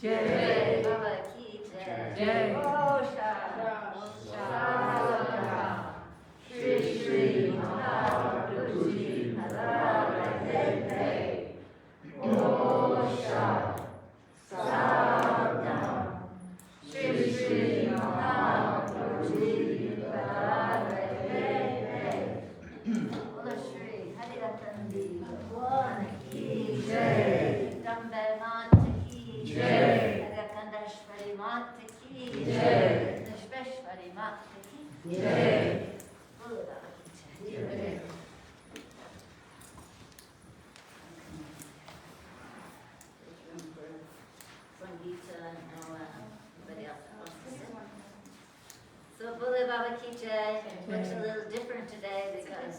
Jai Baba Ki Jai. Osha Shri Shri Mahaprabhuji Maharaj. Osha Sadam Shri Shri Mahaprabhuji Maharaj. Bola Shri Haidakhandi Bhagwan Ki Jai. Dambe Mata Ki Jai. Haidakhandi Mata Ki Jai. Nishveshwari Mata Ki Jai. Bola Ki Jai. Sangeeta and Noah, anybody else that wants to sing? So Bole Baba Ki Jai looks a little different today because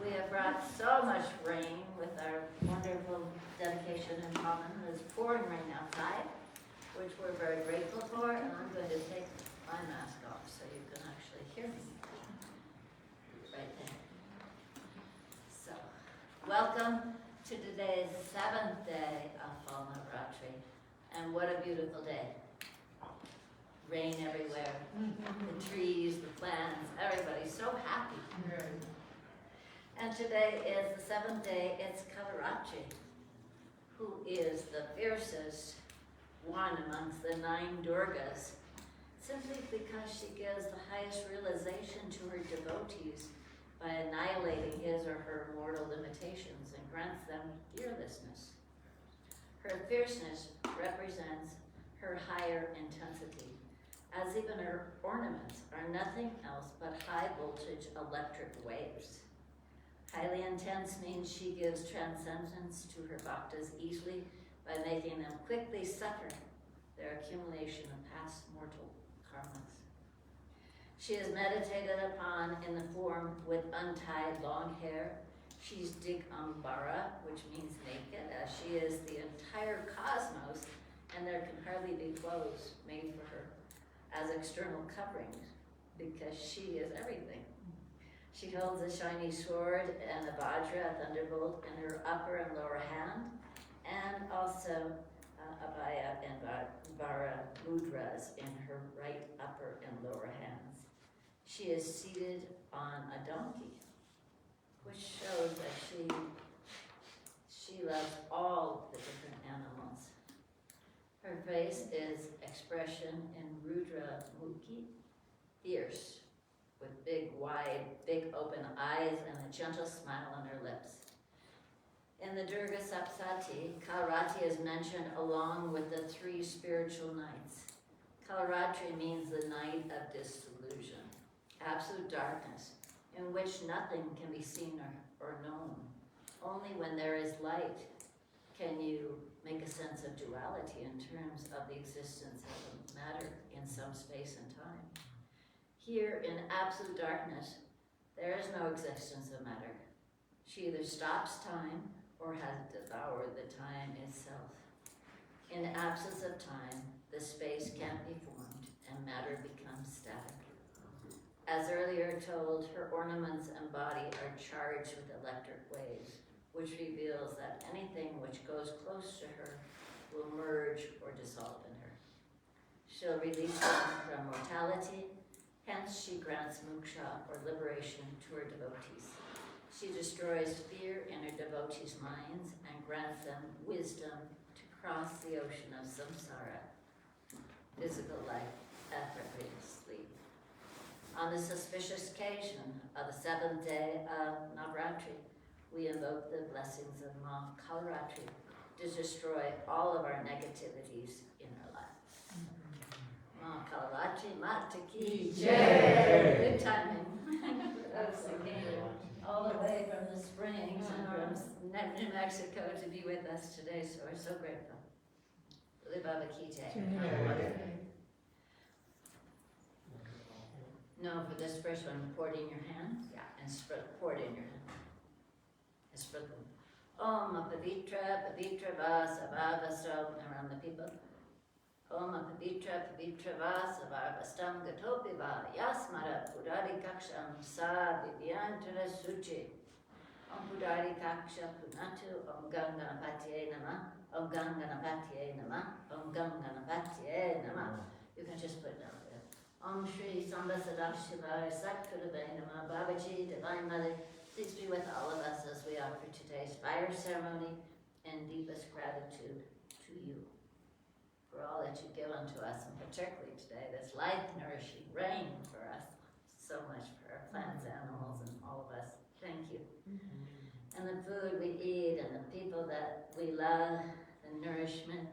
we have brought so much rain with our wonderful dedication in common. It's pouring rain outside, which we're very grateful for, and I'm going to take my mask off so you can actually hear me. Right there. So, welcome to today's 7th day of Fall Navratri. And what a beautiful day. Rain everywhere. The trees, the plants, everybody's so happy. And today is the 7th day, it's Kalaratri, who is the fiercest one amongst the 9 Durgas, simply because she gives the highest realization to her devotees by annihilating his or her mortal limitations and grants them fearlessness. Her fierceness represents her higher intensity, as even her ornaments are nothing else but high voltage electric waves. Highly intense means she gives transcendence to her bhaktas easily by making them quickly suffer their accumulation of past mortal karmas. She is meditated upon in the form with untied long hair. She's Digambara, which means naked, as she is the entire cosmos, and there can hardly be clothes made for her as external coverings, because she is everything. She holds a shiny sword and a vajra, a thunderbolt, in her upper and lower hand, and also abhaya and vara mudras in her right upper and lower hands. She is seated on a donkey, which shows that she loves all the different animals. Her face is expression in Rudra Mukhi, fierce, with big open eyes and a gentle smile on her lips. In the Durga Saptati, Kalarati is mentioned along with the 3 spiritual nights. Kalaratri means the night of disillusion, absolute darkness, in which nothing can be seen or known. Only when there is light can you make a sense of duality in terms of the existence of matter in some space and time. Here in absolute darkness, there is no existence of matter. She either stops time or has devoured the time itself. In absence of time, the space can't be formed and matter becomes static. As earlier told, her ornaments and body are charged with electric waves, which reveals that anything which goes close to her will merge or dissolve in her. She'll release them from mortality, hence she grants moksha or liberation to her devotees. She destroys fear in her devotees' minds and grants them wisdom to cross the ocean of samsara, physical life, effortlessly. On this auspicious occasion of the 7th day of Navratri, we invoke the blessings of Ma Kalaratri to destroy all of our negativities in our lives. Ma Kalaratri Mata Ki Jai. Good timing. That's again all the way from the Springs and from New Mexico to be with us today, so we're so grateful. Bole Baba Ki Jai. No, for this first one, pour it in your hand. Yeah, and pour it in your hand. And sprinkle. Om Pavitra Pavitra Vasavavastam around the people. Om Pavitra Pavitra Vasavavastam Gatopiva Yasmara Pudari Kaksham Sa Vidyantara Suchi. Om Pudari Kaksha Punatu Om Ganga Patye Nama Om Gam Ganapatye Namah, Om Gam Ganapatye Namah. You can just put it down there. Om Shri Samba Sadashivaya Satgurave Namah. Babaji, Divine Mother, please be with all of us as we offer today's fire ceremony in deepest gratitude to you for all that you give unto us, and particularly today, this life-nourishing rain for us. So much for our plants, animals, and all of us. Thank you. And the food we eat, and the people that we love, the nourishment,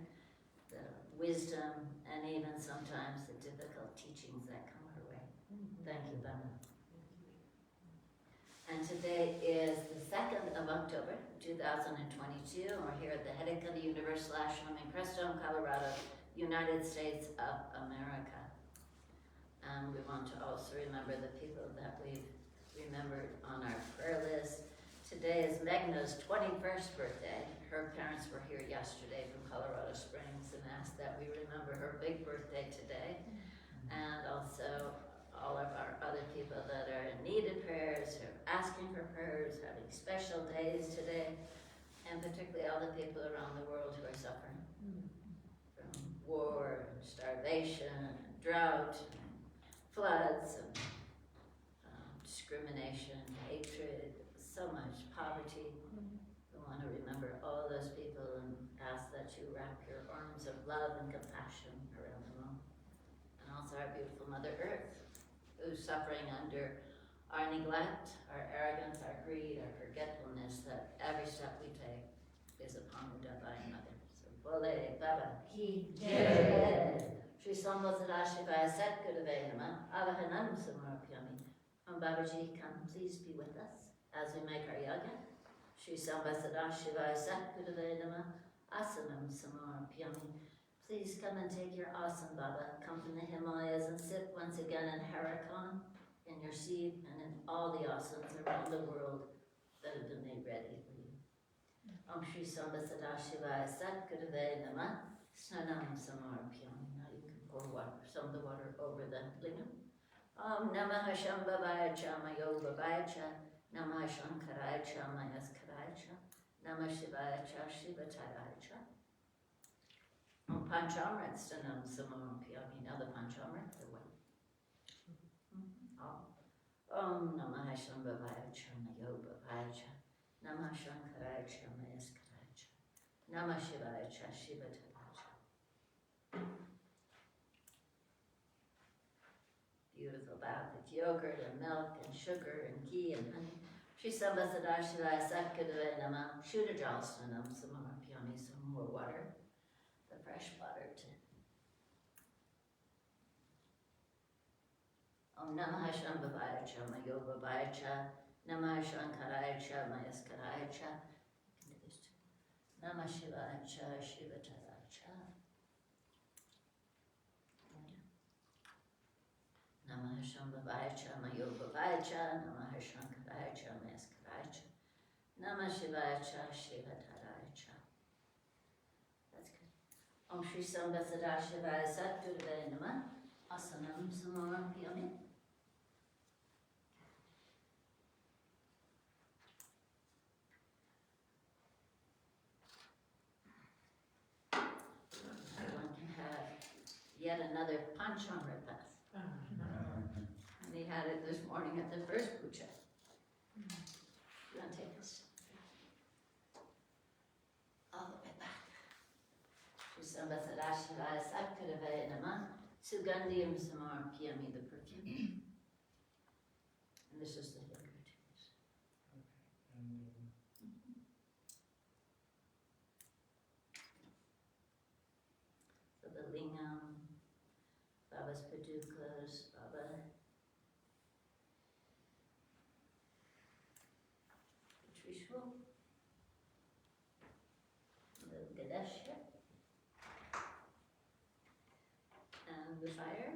the wisdom, and even sometimes the difficult teachings that come our way. Thank you, Bama. And today is the 2nd of October, 2022, and we're here at the Haidakhandi Universal Ashram in Crestone, Colorado, United States of America. And we want to also remember the people that we've remembered on our prayer list. Today is Megna's 21st birthday. Her parents were here yesterday from Colorado Springs and asked that we remember her big birthday today. And also all of our other people that are in need of prayers, who are asking for prayers, having special days today, and particularly all the people around the world who are suffering from war, and starvation, and drought, and floods, and discrimination, hatred, so much poverty. We want to remember all those people and ask that you wrap your arms of love and compassion around them all. And also our beautiful Mother Earth, who's suffering under our neglect, our arrogance, our greed, our forgetfulness, that every step we take is upon the Divine Mother. So, Bole Baba Ki Jai. Shri Samba Sadashivaya Satgurave Namah. Avahanam Samarapyami. Babaji, come please be with us as we make our yoga. Shri Samba Sadashivaya Satgurave Namah. Asanam Samarapyami. Please come and take your asana, Baba. Come from the Himalayas and sit once again in Haidakhandi, in your seat, and in all the asanas around the world that have been made ready for you. Om Shri Samba Sadashivaya Satgurave Namah. Snanam Samarapyami. Now you can pour water, some of the water over the lingam. Om Namah Shambhavaya Cha Mayogavaya Cha. Namah Shankaraya Cha Mayaskaraya Cha. Namah Shivaya Cha Shivataraya Cha. Om Panchamrit Stanam Samarapyami. Now the Panchamrit, the way. Om Namah Shambhavaya Cha Mayogavaya Cha. Namah Shankaraya Cha Mayaskaraya Cha. Namah Shivaya Cha Shivataraya Cha. Beautiful bath with yogurt and milk and sugar and ghee and honey. Shri Samba Sadashivaya Satgurave Namah. Shudajal Stanam Samarapyami. Some more water. The fresh water to. Om Namah Shambhavaya Cha Mayogavaya Cha. Namah Shankaraya Cha Mayaskaraya Cha. You can do this too. Namah Shivaya Cha Shivataraya Cha. Namah Shambhavaya Cha Mayogavaya Cha. Namah Shankaraya Cha Mayaskaraya Cha. Namah Shivaya Cha Shivataraya Cha. That's good. Om Shri Samba Sadashivaya Satgurave Namah. Asanam Samarapyami. Everyone can have yet another Panchamrit bath. And we had it this morning at the first puja. You want to take this? All the way back. Shri Samba Sadashivaya Satgurave Namah. Sugandhiyam Samarapyami, the perfume. And this is the yogurt. So the lingam, Baba's padukas, Baba. The Trishul. The Ganesh. And the fire.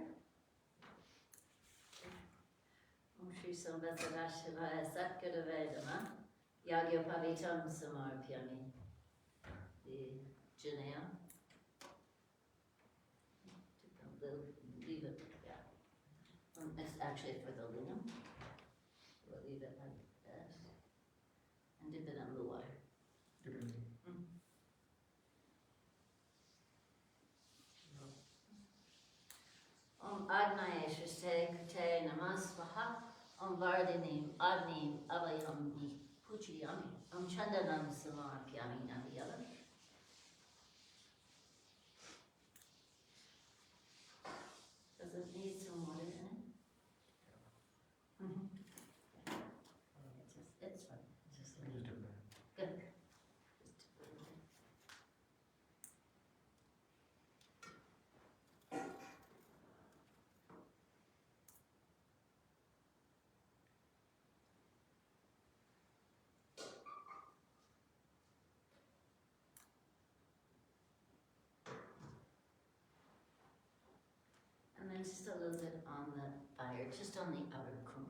Om Shri Samba Sadashivaya Satgurave Namah. Yagyopavitam Samarapyami. The Janaya. Leave it, yeah. It's actually for the lingam. We'll leave it like this. And dip it in the water. Agnayeshviste Krite Namasvaha Om Vardinim Agnim Avayami Puchiyami Om Chandanam Samarpyami Naviyala. Does it need some water in it? It's fine. Just a little. Good. And then just a little bit on the fire, just on the outer kum.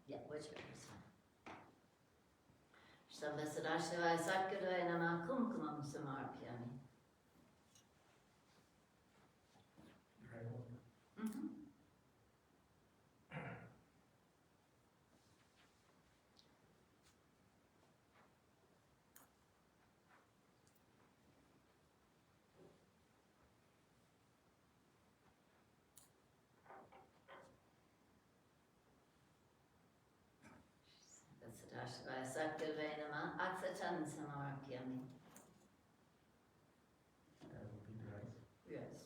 Yeah, whichever is fine. Samvasadashivaya Satguruvaya Namah Kumkumam Samarpyami. Samvasadashivaya Satguruvaya Namah Aksatan Samarpyami. That would be the rice. Yes.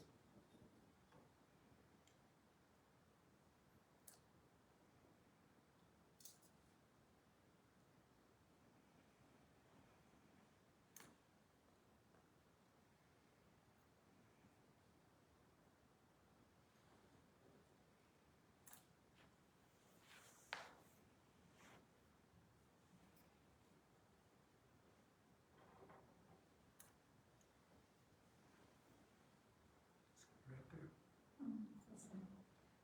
Right there.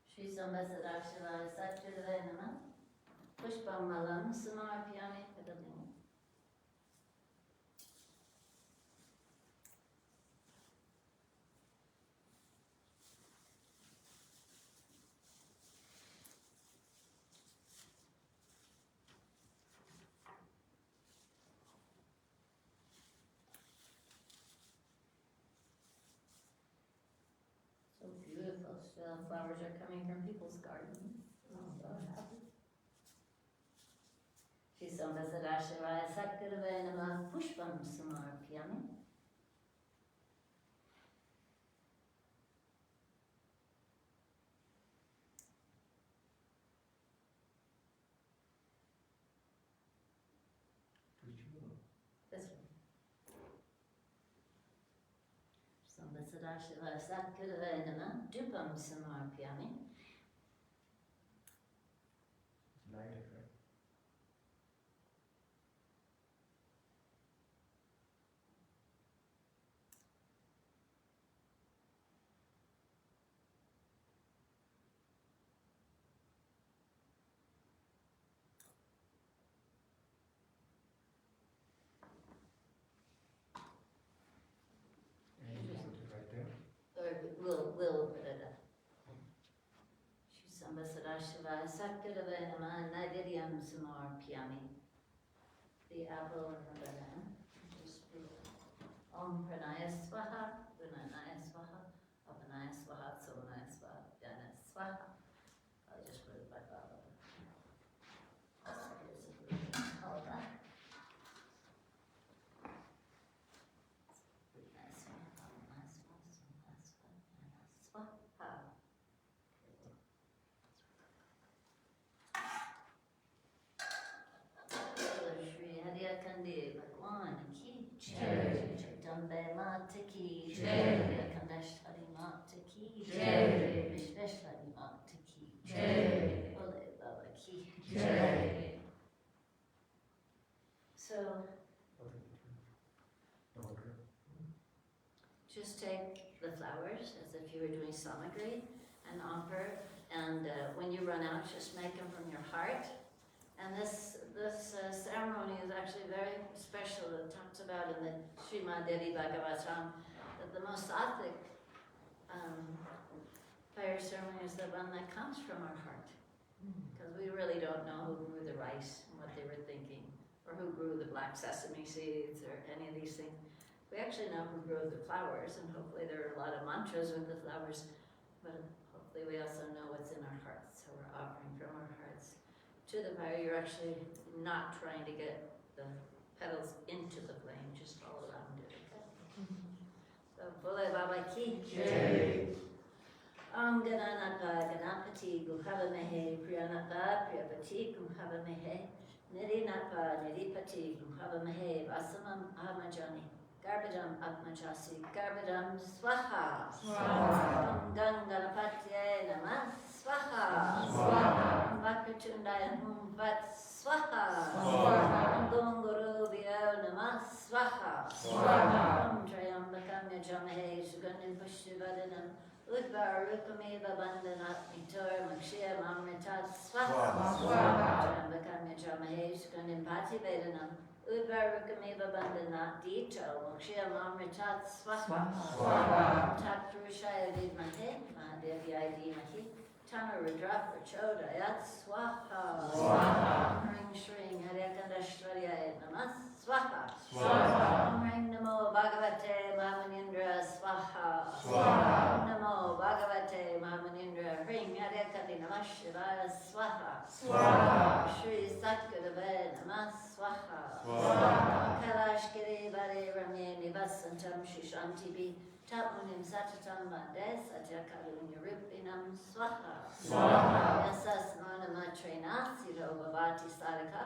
Shri Samvasadashivaya Satguruvaya Namah Pushpam Malam Samarpyami Padaling. So beautiful. Flowers are coming from people's gardens. I'm so happy. Shri Samvasadashivaya Satguruvaya Namah Pushpam Samarpyami. This one. Samvasadashivaya Satguruvaya Namah Dupam Samarpyami. Light it, right? And you put it right there. Or we'll put it up. Shri Samvasadashivaya Satguruvaya Namah Naidiryam Samarpyami. The apple and the banana. Just put it. Om Pranaya Swaha, Pranaya Swaha, Apanaya Swaha, Somanaya Swaha, Dhyana Swaha. I'll just put it back up. All that. Pranaya Swaha, Apanaya Swaha, Somanaya Swaha, Dhyana Swaha. Shri Haidakhandi Bhagwan Ki Jai. Jagdambe Mata Ki Jai. Kandashtari Mata Ki Jai. Vishveshwari Mata Ki Jai. Bole Baba Ki Jai. So just take the flowers as if you were doing samagri and offer. And when you run out, just make them from your heart. And this ceremony is actually very special. It talks about in the Srimad Devi Bhagavatam that the most sattvic fire ceremony is the one that comes from our heart. Because we really don't know who grew the rice and what they were thinking, or who grew the black sesame seeds, or any of these things. We actually know who grew the flowers, and hopefully there are a lot of mantras with the flowers, but hopefully we also know what's in our hearts. So we're offering from our hearts to the fire. You're actually not trying to get the petals into the flame, just all around it. Okay? So Bole Baba Ki Jai. Om Gananapa Ganapati Guhavamehe Priyanapa Priyapati Guhavamehe Nirinapa Niripati Guhavamehe Vasamam Ahmajani Garbadam Atmajasi Garbadam Swaha Swaha Om Ganganapatye Namah Swaha Swaha Om Vakratundaya Hum Vat Swaha Swaha Om Gonguru Vyo Namah Swaha Swaha Om Trayambakam Yajamahe Sugandhim Pushtivadanam Udvar Rupameva Bandhanat Mitor Makshya Mamritat Swaha Trambakam Yajamahe Sugandhim Pati Vedanam Udvar Rupameva Bandhanat Dito Makshya Mamritat Swaha Tat Purushaya Vidmahe Mahadevya Dhimahi Tana Rudra Prachodayat Swaha Ring Shring Hariakandashvarya Namah Swaha Ring Namo Bhagavate Mahamanindra Swaha Namo Bhagavate Mahamanindra Ring Hariakandi Namah Shivaya Swaha Shri Satgurave Namah Swaha Kailash Giri Bari Ramye Nivasantam Shishanti Bi Tapunim Satatam Bande Satya Karunya Rupinam Swaha Yasas Manamatrena Siro Bhavati Sarika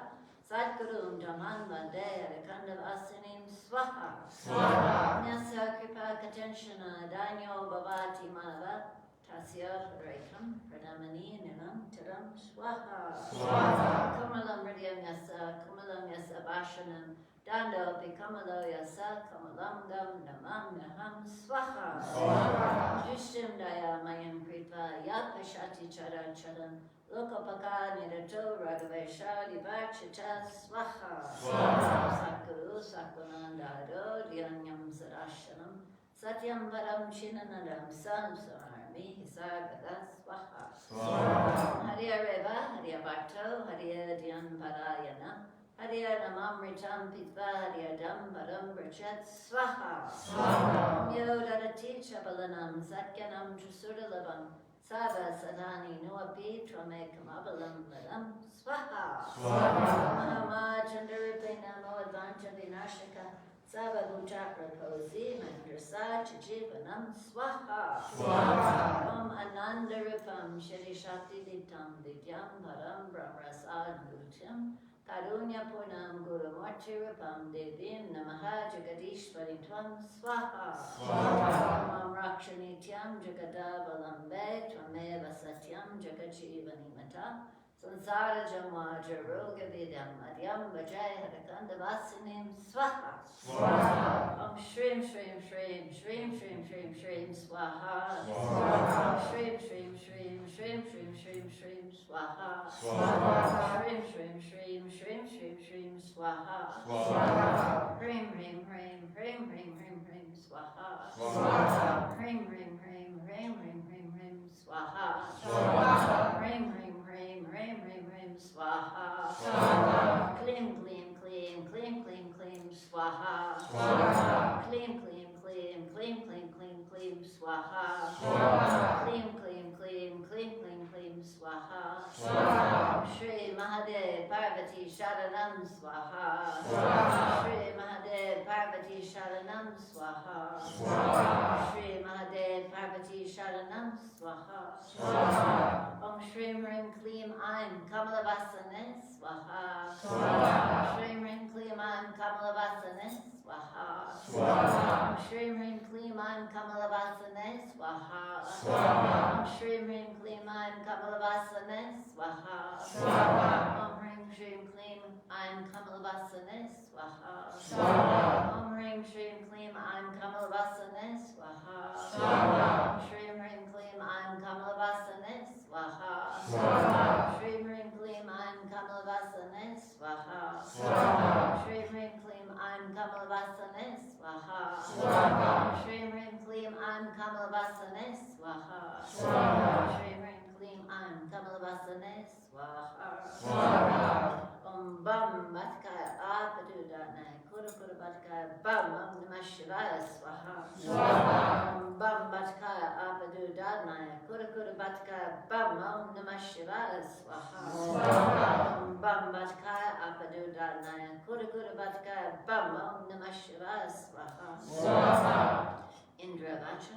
Satgurun Dhaman Bande Harikandav Asinim Swaha Nyasa Kripa Katenshana Danyo Bhavati Manava Tasya Rekam Pranamani Nilam Tiram Swaha Kumalam Ridyam Yasa Bhashanam Dando Pikamalo Yasa Kamalam Gam Namam Naham Swaha Jushtim Daya Mayam Kripa Yapashati Chara Charan Lokapaka Nidato Ragavesha Divachita Swaha Sakuru Sakunanda Do Dhyanyam Sarashanam Satyam Varam Shinanadam Samsarami Hisargada Swaha Hariya Reva Hariya Bhakto Hariya Dhyan Parayana Hariya Namamritam Pitva Hariya Dam Param Brachet Swaha Yodadati Chabalanam Satyanam Trusudalabam Sava Sadhani Nuapi Tramekam Abalam Ladam Swaha Mahama Chandarupena Moadvancha Vinashaka Sava Bhuchakra Kosi Mandrasa Chijivanam Swaha Om Anandarupam Shri Shakti Diptam Vidyam Param Brahmrasad Bhutyam Karunya Punam Guru Martirapam Devim Namaha Jagadishvari Tvam Swaha Mam Rakshanityam Jagadavalambe Tvameva Satyam Jagajivani Mata Sansara Jamwa Jaroga Vidam Adyam Vajay Hadakanda Vasinim Swaha Om Shrim Shrim Shrim Shrim Shrim Shrim Shrim Swaha Shrim Shrim Shrim Shrim Shrim Shrim Shrim Swaha Shrim Shrim Shrim Shrim Shrim Shrim Swaha Hrim Hrim Hrim Hrim Hrim Hrim Hrim Swaha Hrim Hrim Hrim Hrim Hrim Hrim Hrim Swaha Hrim Hrim Hrim Hrim Hrim Hrim Swaha Klim Klim Klim Klim Klim Klim Swaha Klim Klim Klim Klim Klim Klim Klim Swaha Klim Klim Klim Klim Klim Klim Swaha Shri Mahadev Parvati Sharanam Swaha Shri Mahadev Parvati Sharanam Swaha Shri Mahadev Parvati Sharanam Swaha Om Shrim Rim Klim Aim Kamalavasane Swaha Shrim Rim Klim Aim Kamalavasane Swaha Om Shrim Rim Klim Aim Kamalavasane Swaha Om Shrim Rim Klim Aim Kamalavasane Swaha Om Ring Shrim Klim Aim Kamalavasane Swaha Om Ring Shrim Klim Aim Kamalavasane Swaha Om Shrim Rim Klim Aim Kamalavasane Swaha Shrim Rim Klim Aim Kamalavasane Swaha Shrim Rim Klim Aim Kamalavasane Swaha Shrim Rim Klim Aim Kamalavasane Swaha Shrim Rim Klim Aim Kamalavasane Swaha Om Bam Batkaya Apadudana Kura Kura Batkaya Bam Om Namah Shivaya Swaha Om Bam Batkaya Apadudana Kura Kura Batkaya Batka Bam Om Namah Shivaya Swaha. Bam Batka Apadu Danaya Kuda Batka Bam Om Namah Shivaya Swaha. Indra Vacha.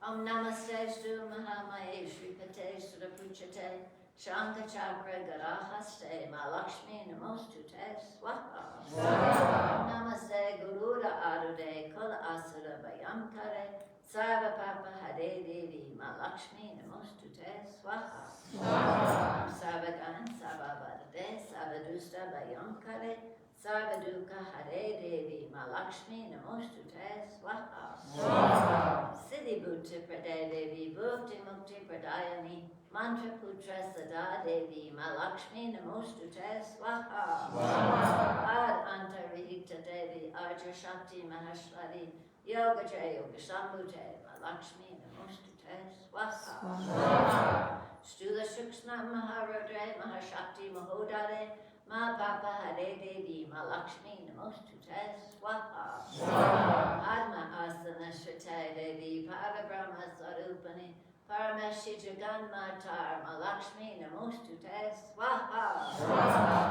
Om Namaste Stu Mahamaye Shripate Surapuchate Shanka Chakra Garahaste Malakshmi Namostute Swaha. Namaste Guruda Arude Kula Asura Bayamkare Sarva Papa Hare Devi Malakshmi Namostute Swaha. Sarvagan Sarva Bhadade Sarva Dusta Bayamkare Sarva Dukkha Hare Devi Malakshmi Namostute Swaha. Siddhi Bhuti Prade Devi Bhukti Mukti Pradayani Mantra Putra Sada Devi Malakshmi Namostute Swaha. Ad Antarihita Devi Arja Shakti Mahashwari Yoga Jaya Yoga Sambhute Malakshmi Namostute Swaha. Stula Shukshna Maharodre Mahashakti Mahodare Ma Papa Hare Devi Malakshmi Namostute Swaha. Padma Asana Shritai Devi Parabrahma Sarupani Parameshi Jagan Matar Malakshmi Namostute Swaha.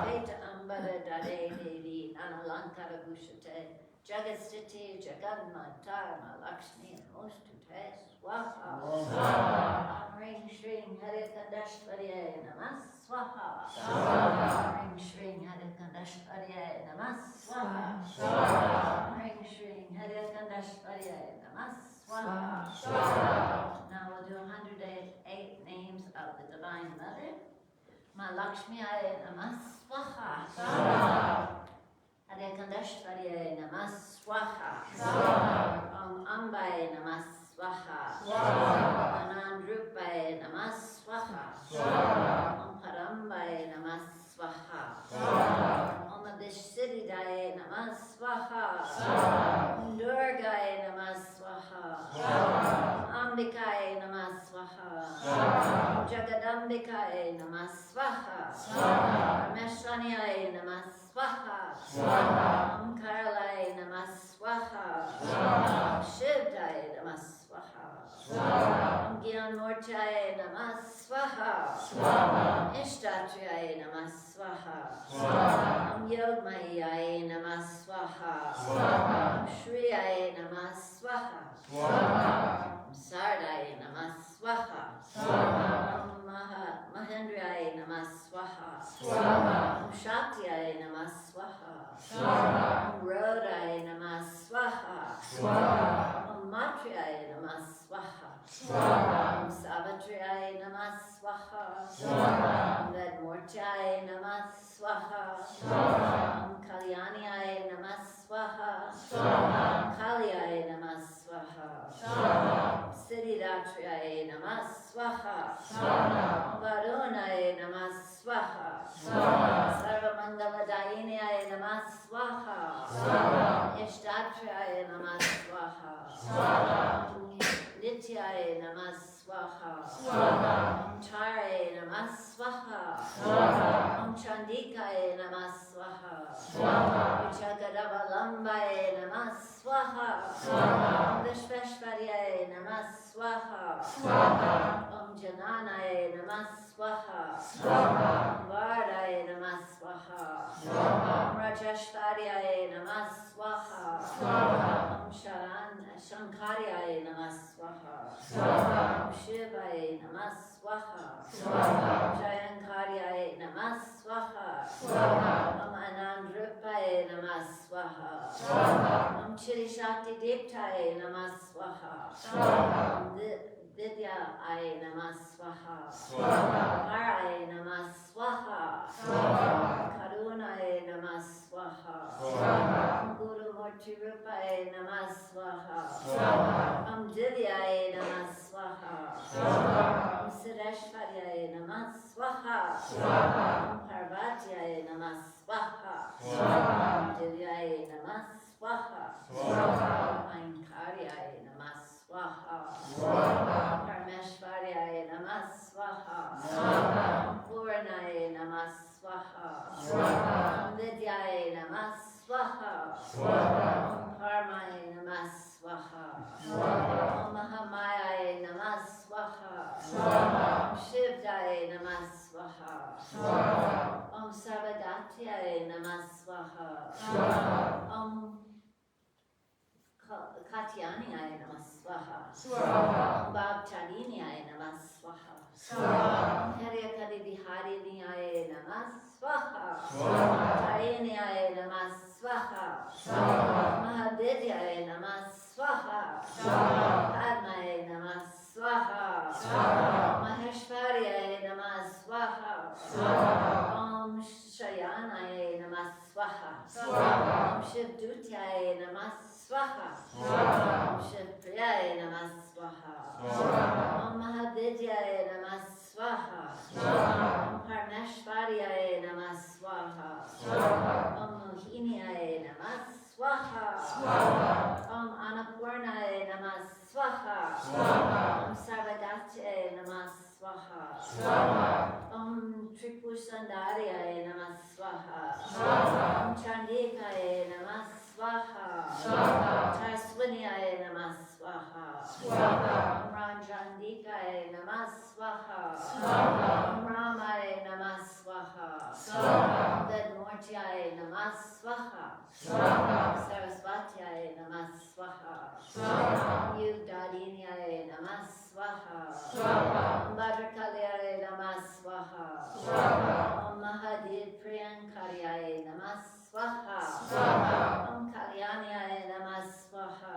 Peta Ambara Dare Devi Analankara Bhushate Jagastiti Jagan Matar Malakshmi Namostute Swaha. Ring Shring Hare Kandashvarya Namah Swaha. Ring Shring Hare Kandashvarya Namah Swaha. Ring Shring Hare Kandashvarya Namah Swaha. Now we'll do 108 names of the Divine Mother. Ma Lakshmi Namah Swaha. Hare Kandashvarya Namah Swaha. Om Ambaye Namah Swaha. Anandrupaye Namah Swaha. Om Parambaye Namah Swaha. Om Abhishsiddhaye Namah Swaha. Om Durgaye Namah Swaha. Om Ambikaye Namah Swaha. Om Jagadambikaye Namah Swaha. Rameshwaniyaye Namah Swaha. Om Karalaye Namah Swaha. Shivdaye Namah Swaha. Om Gyanmurtaye Namah Swaha. Ishtatriyaye Namah Swaha. Om Yogmayaye Namah Swaha. Om Shriyaye Namah Swaha. Om Sardaye Namah Swaha. Om Mahendraye Namah Swaha. Om Shaktiyaye Namah Swaha. Om Rodaye Namah Swaha. Om Matriyaye Namah Swaha. Om Savatriyaye Namah Swaha. Om Vedmurtyaye Namah Swaha. Om Kalyaniyaye Namah Swaha. Om Kalyaye Namah Swaha. Siddhidatriyaye Namah Swaha. Om Varunaye Namah Swaha. Sarvamangala-dayinaye Namah Swaha. Ishtatriyaye Namah Swaha. Om Nityaye Namah Swaha. Om Taraye Namah Swaha. Om Chandikaye Namah Swaha. Vichakadavalambaye Namah Swaha. Om Vishveshvaryaye Namah Swaha. Om Jananaye Namah Swaha. Om Vardaye Namah Swaha. Om Rajeshvaryaye Namah Swaha. Om Shankaryaye Namah Swaha. Om Shivaye Namah Swaha. Om Jayankaryaye Namah Swaha. Om Anandrupaye Namah Swaha. Om Chirishakti Diptaye Namah Swaha. Om Vidyaye Namah Swaha. Haraye Namah Swaha. Karunaye Namah Swaha. Om Guru Murti Rupaye Namah Swaha. Om Divyaye Namah Swaha. Om Siddheshwaryaye Namah Swaha. Om Parvatyaye Namah Swaha. Om Divyaye Namah Swaha. Om Ainkaryaye Namah Swaha. Om Parameshwaryaye Namah Swaha. Om Puranaye Namah Swaha. Om Vidyaye Namah Swaha. Om Paramaye Namah Swaha. Om Mahamayaye Namah Swaha. Om Sarvadatyaya Namah Swaha. Om Katyanyaya Namah Swaha. Om Bhavchariniyaya Namah Swaha. Om Haidakhandi Vihariniyaya Namah Swaha. Jayiniyaya Namah Swaha. Mahavidyaya Namah Swaha. Padmaya Namah Swaha. Maheshwariyaya Namah Swaha. Om Shayanaya Namah Swaha. Om Shivdutyaya Namah Swaha. Om Shivpriyaya Namah Swaha. Om Mahavidyaya Namah Swaha. Om Parmeshwariyaya Namah Swaha. Om Mohiniyaya Namah Swaha. Om Annapurnaya Namah Swaha. Om Sarvadatyaya Namah Swaha. Om Tripursandariyaya Namah Swaha. Om Chandikaya Namah Swaha. Tarswiniyaya Namah Swaha. Om Ranjandikaya Namah Swaha. Om Ramaya Namah Swaha. Om Vedmurtyaya Namah Swaha. Om Saraswatyaya Namah Swaha. Om Yugdadiniyaya Namah Swaha. Om Bhadrakalyaya Namah Swaha. Om Mahadid Priyankariyaya Namah Swaha. Om Kalyanyaya Namah Swaha.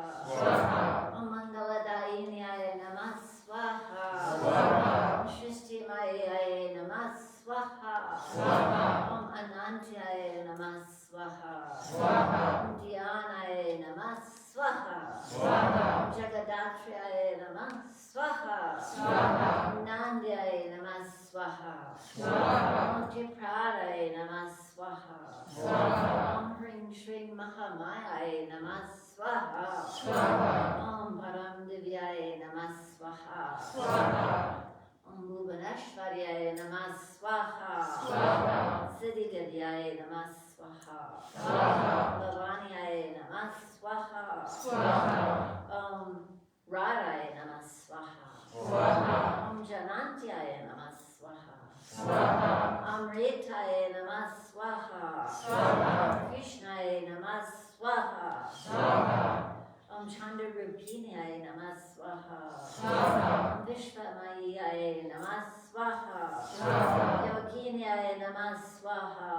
Om Mangaladayiniyaya Namah Swaha. Om Shristimayaya Namah Swaha. Om Anantyaya Namah Swaha. Om Dhyanaya Namah Swaha. Om Jagadatriyaya Namah Swaha. Om Nandyaya Namah Swaha. Om Jipradaya Namah Swaha. Om Hring Shring Mahamayaya Namah Swaha. Om Param Divyaya Namah Swaha. Om Bhuvaneshwariyaya Namah Swaha. Siddhigadyaya Namah Swaha. Bhavaniyaya Namah Swaha. Om Radhaya Namah Swaha. Om Janantyaya Namah Swaha. Amritaya Namah Swaha. Krishnaya Namah Swaha. Om Chandarupinaya Namah Swaha. Om Vishvamayaya Namah Swaha. Yoginiyaya Namah Swaha.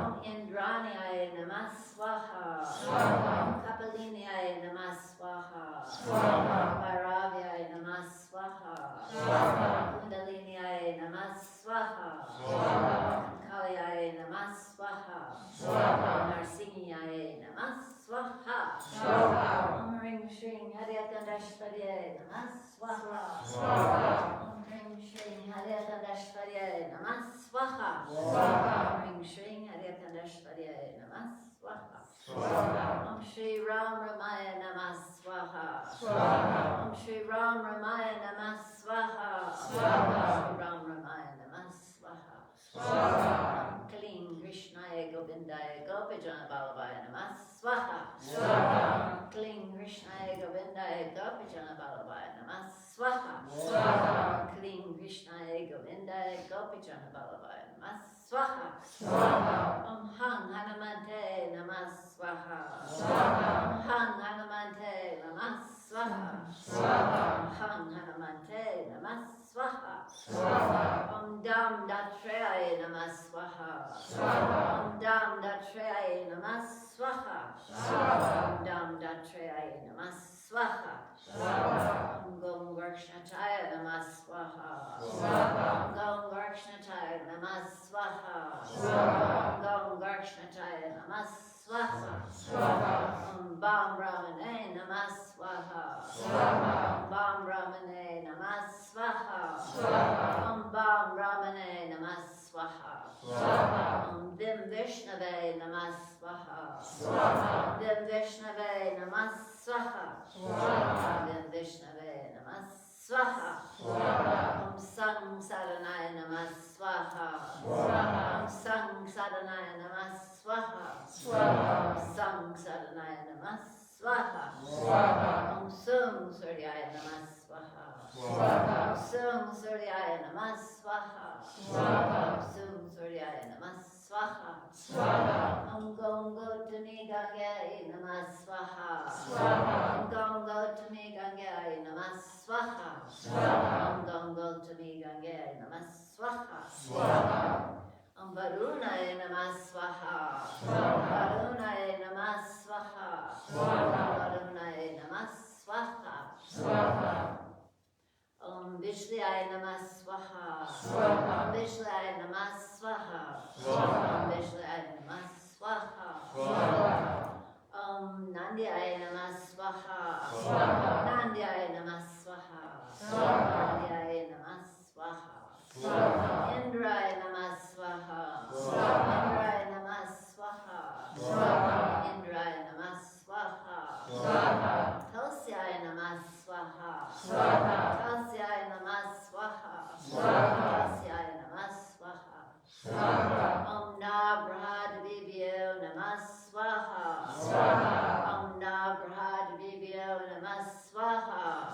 Om Indraniyaya Namah Swaha. Om Kapaliniyaya Namah Swaha. Vairavyaya Namah Swaha. Kundaliniyaya Namah Swaha. Kalyaya Namah Swaha. Narsingyaya Namah Swaha. Om Ring Shring Haidakhandi Namah Swaha. Om Ring Shring Haidakhandi Namah Swaha. Om Ring Shring Haidakhandi Namah Swaha. Om Shri Ram Ramaya Namah Swaha. Om Shri Ram Ramaya Namah Swaha. Shri Ram Ramaya Namah Swaha. Om Kalim Krishnaya Govindaya Gopijana Balabaya Namah Swaha. Om Kalim Krishnaya Govindaya Gopijana Balabaya Namah Swaha. Om Kalim Krishnaya Govindaya Gopijana Balabaya Namah Swaha. Om Hang Hanamante Namah Swaha. Om Hang Hanamante Namah Swaha. Om Hang Hanamante Namah Swaha. Om Dam Datrayaya Namah Swaha. Om Dam Datrayaya Namah Swaha. Om Dam Datrayaya Namah Swaha. Om Gom Varkshnataya Namah Swaha. Om Gom Varkshnataya Namah Swaha. Om Gom Varkshnataya Namah Swaha. Om Bam Brahmane Namah Swaha. Om Bam Brahmane Namah Swaha. Om Bam Brahmane Namah Swaha. Om Vim Vishnave Namah Swaha. Vim Vishnave Namah Swaha. Vim Vishnave Namah Swaha. Om Sang Saranaya Namah Swaha. Om Sang Saranaya Namah Swaha. Om Sang Saranaya Namah Swaha. Om Sum Suryaya Namah Swaha. Sum Suryaya Namah Swaha. Sum Suryaya Namah Swaha. Gom Gotami Gangaya Namah Swaha. Gom Gotami Gangaya Namah Swaha. Gom Gotami Gangaya Namah Swaha. Varunaya Namah Swaha. Varunaya Namah Swaha. Varunaya Namah Swaha. Vishlaya Namah Swaha. Vishlaya Namah Swaha. Vishlaya Namah Swaha. Nandyaya Namah Swaha. Nandyaya Namah Swaha. Nandyaya Namah Swaha. Indraya Namah Swaha. Indraya Namah Swaha. Indraya Namah Swaha. Tulsyaya Namah Swaha. Tulsyaya Namah Swaha. Tulsyaya Namah Swaha. Navrahadvibhyo Namah Swaha. Navrahadvibhyo Namah Swaha.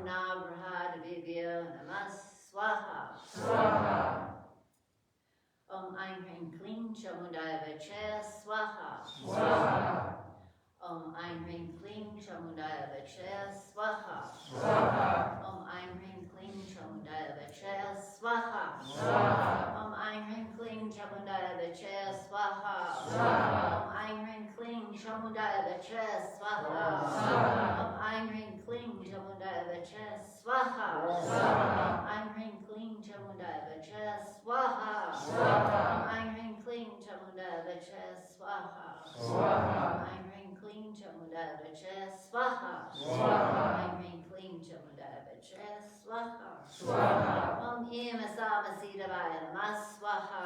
Navrahadvibhyo Namah Swaha. Ain Hrim Klim Chamudaya Vachaya Swaha. Ain Hrim Klim Chamudaya Vachaya Swaha. Ain Hrim Klim Chamudaya Vachaya Swaha. Ain Hrim Klim Chamudaya Vachaya Swaha. Ain Hrim Klim Chamudaya Vachaya Swaha. Ain Hrim Klim Chamudaya Vachaya Swaha. Ain Hrim Klim Chamudaya Vachaya Swaha. Ain Hrim Klim Chamudaya Vachaya Swaha. Ain Hrim Klim Chamudaya Vachaya Swaha. Ain Hrim Klim Chamudaya Vachaya Swaha. Im Asamasirvaya Namah Swaha.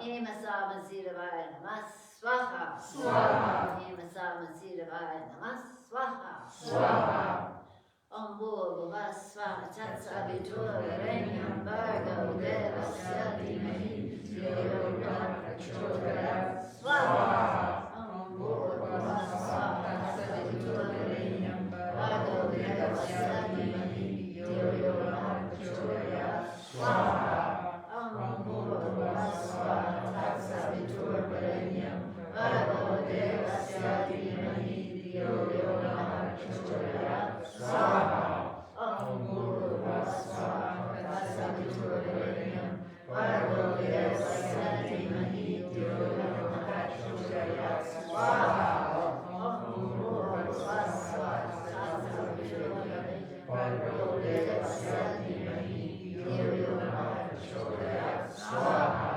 Im Asamasirvaya Namah Swaha. Im Asamasirvaya Namah Swaha. Bhuvasvaha Tatsaviturvarenyam Bhargo Devasya Dhimahi Dhiyo Yo Nah Prachodayat Swaha. Bhuvasvaha Tatsaviturvarenyam Bhargo Devasya Dhimahi Dhiyo Yo Nah Prachodayat Swaha. Bhuvasvaha Tatsaviturvarenyam Bhargo Devasya Dhimahi Dhiyo Yo Nah Prachodayat Swaha. Bhuvasvaha Tatsaviturvarenyam Bhargo Devasya Dhimahi Dhiyo Yo Nah Prachodayat Swaha. Bhuvasvaha Tatsaviturvarenyam Bhargo Devasya Dhimahi Dhiyo Yo Nah Prachodayat Swaha.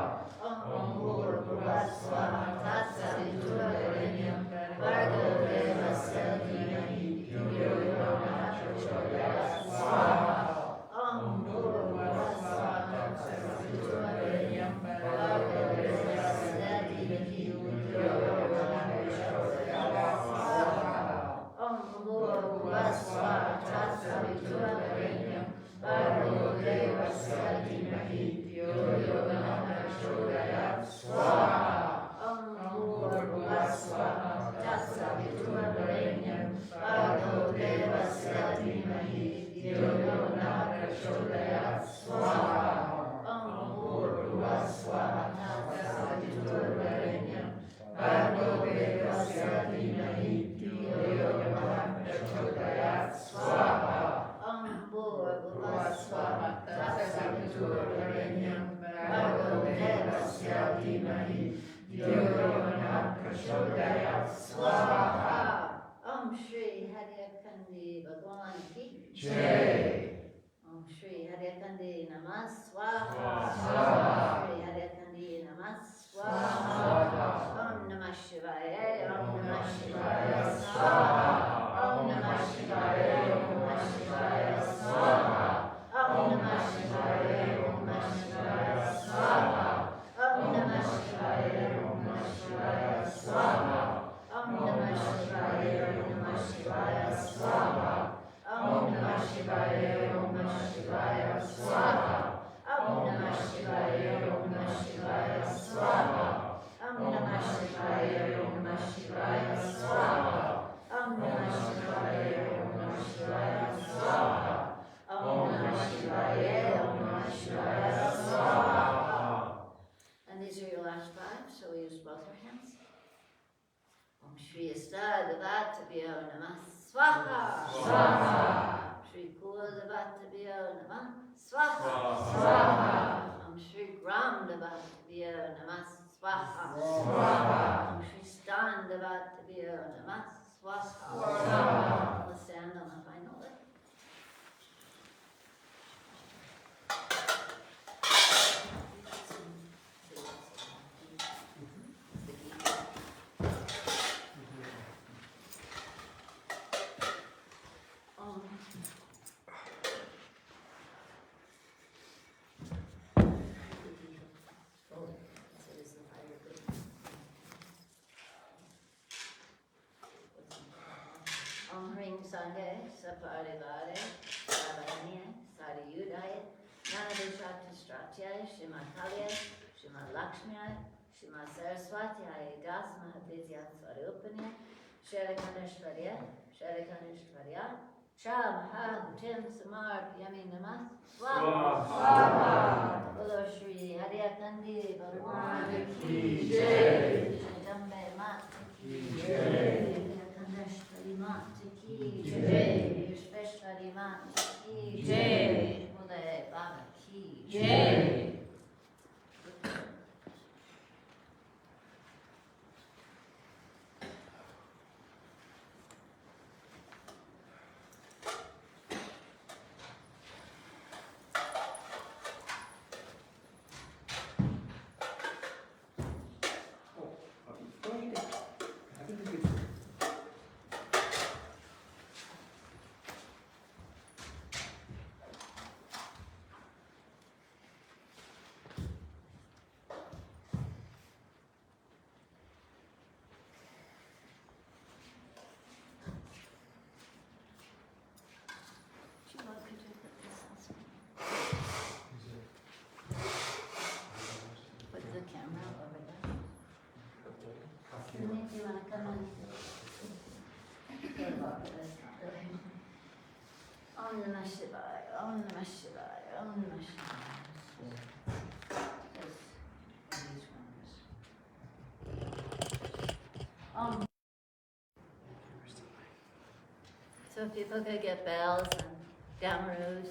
Bhuvasvaha Tatsaviturvarenyam Bhargo Devasya Dhimahi Dhiyo Yo Nah Prachodayat Swaha. Bhuvasvaha Tatsaviturvarenyam Bhargo Devasya Dhimahi Dhiyo Yo Nah Prachodayat Swaha. Bhuvasvaha Tatsaviturvarenyam Bhargo Devasya Dhimahi Dhiyo Yo Nah Prachodayat Swaha. Bhuvasvaha Tatsaviturvarenyam Bhargo Devasya Dhimahi Dhiyo Yo Nah Prachodayat Swaha. Bhuvasvaha Tatsaviturvarenyam Bhargo Devasya Dhimahi Dhiyo Yo Nah Prachodayat Swaha. Bhuvasvaha Tatsaviturvarenyam Bhargo Devasya Dhimahi Dhiyo Yo Nah Prachodayat Swaha. Shri Haidakhandi Bhagwan Ki Jai. Shri Haidakhandi Namah Swaha. Shri Haidakhandi Namah Swaha. Namah Shivaya. Namah Shivaya Swaha. Namah Shivaya. Namah Shivaya Swaha. Namah Shivaya. Namah Shivaya Swaha. Namah Shivaya. Namah Shivaya Swaha. Namah Shivaya. Namah Shivaya Swaha. Namah Shivaya. Namah Shivaya Swaha. Namah Shivaya. Swaha. Shri Kuladavatabhyo Namah. Swaha. Swaha. Om Shri Gramdavatabhyo Namah. Swaha. Swaha. Om Shri Standavatabhyo Namah. Swaha. Let's stand on the final lip. Om Hring Sanghe, Saparivare, Savahaniye, Sariyudaya, Nanadeshati Stratyaya, Shimakalya, Shimalakshmiya, Shima Saraswatya, Dasma Vidya Swarupanya, Sharikanishvarya, Sharikanishvarya, Cha Mahahutim Samar Yami Namah, Swaha. Bolo Shri Haidakhandi Bhagwan Ki Jai, Jagdambe Mat Ki Jai, Haidakhandi Mat Ki Jai, Vishveshwari Mat Ki Jai, Mule Baba Ki Jai. Om Namah Shivaya, Om Namah Shivaya, Om Namah Shivaya. Om. So people could get bells and gamaroos.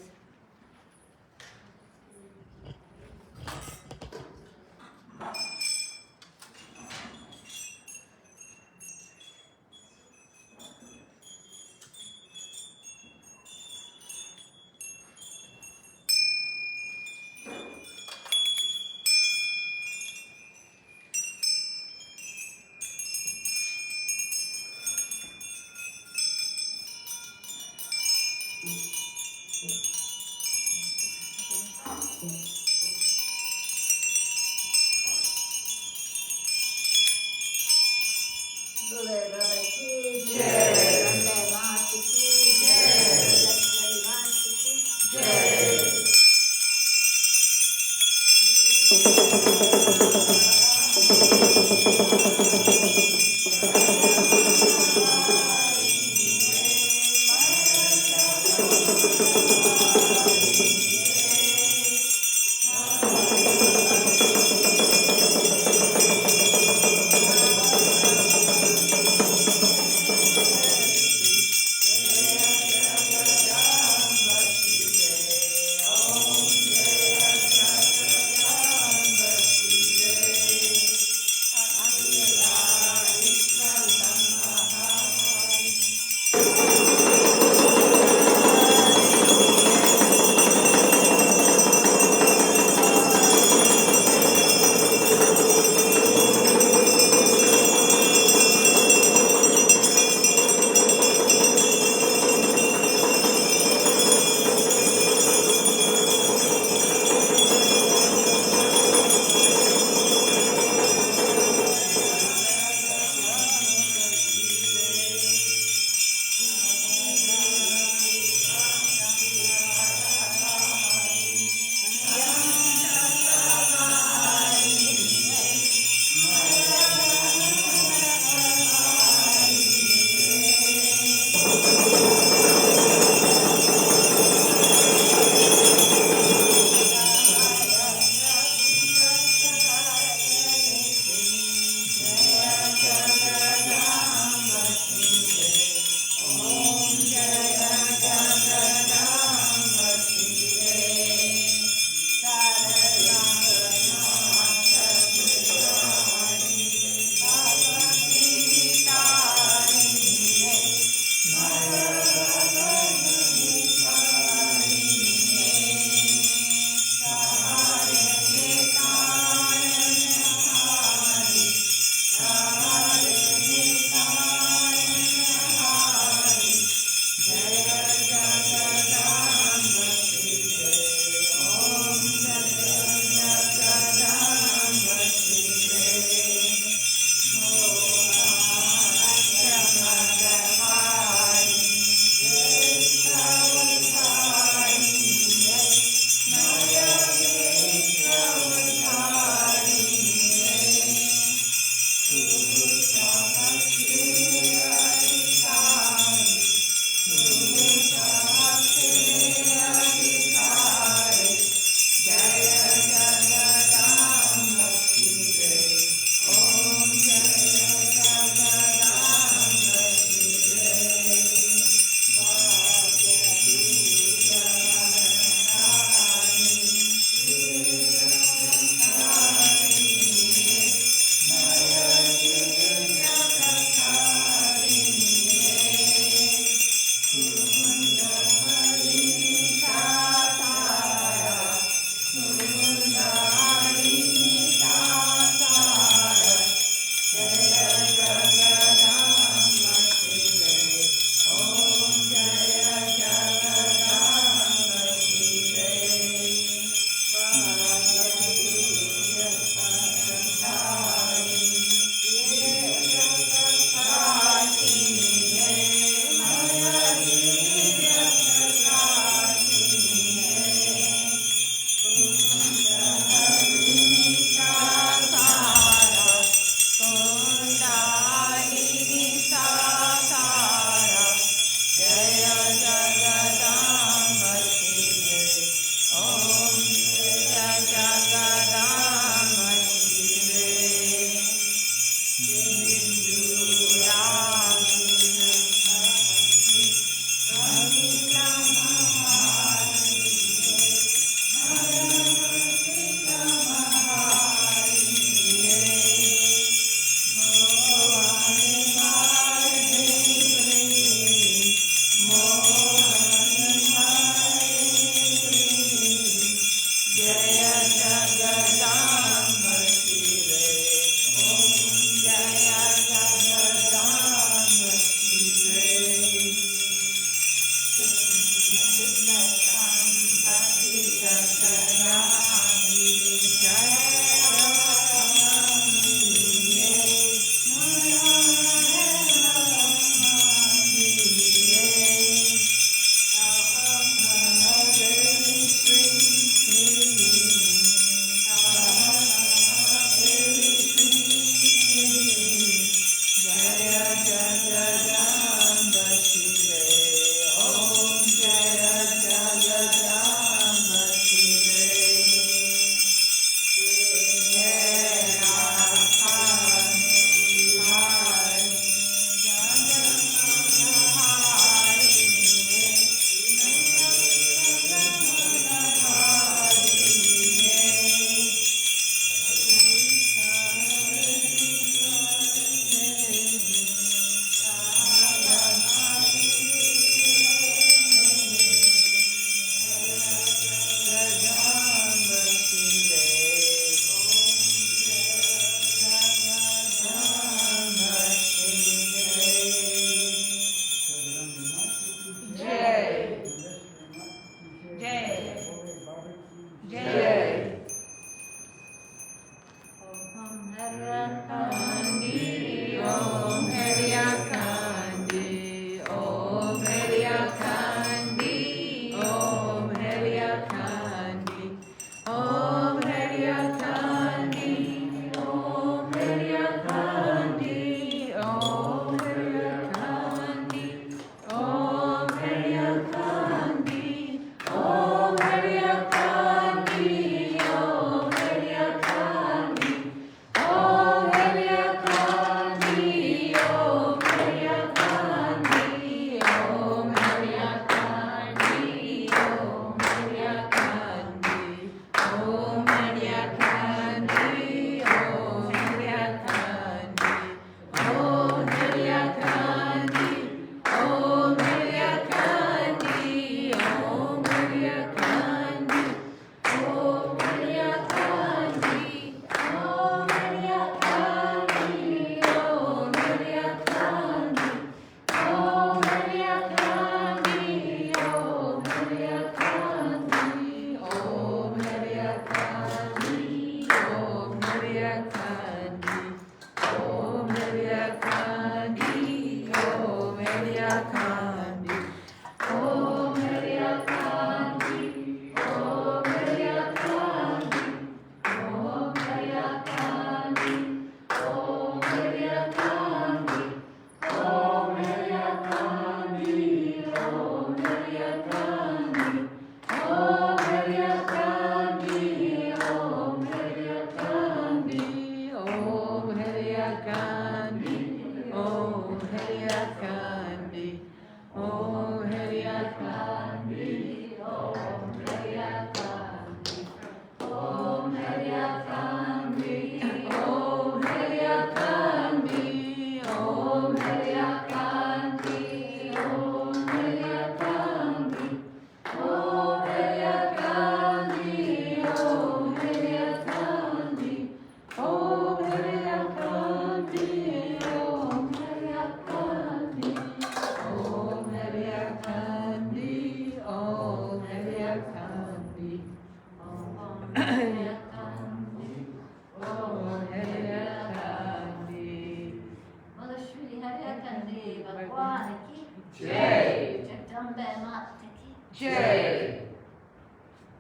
Jai.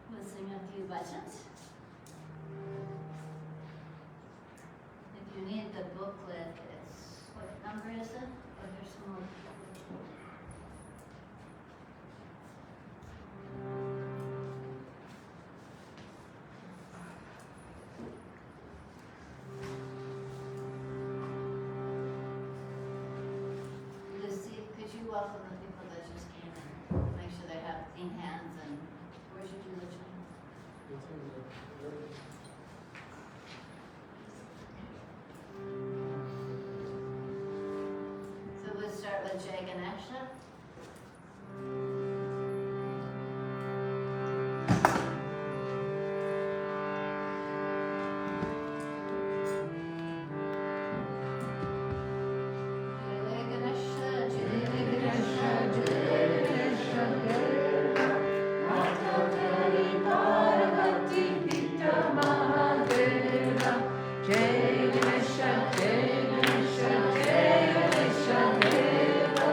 We'll sing a few bhajans. If you need the booklet, it's, what number is it? Or there's some more. with Jai Ganesha. Jai Ganesha, Jai Ganesha, Jai Ganesha, Matapari Parvati Pita Mahadeva. Jai Ganesha, Jai Ganesha, Jai Ganesha Deva.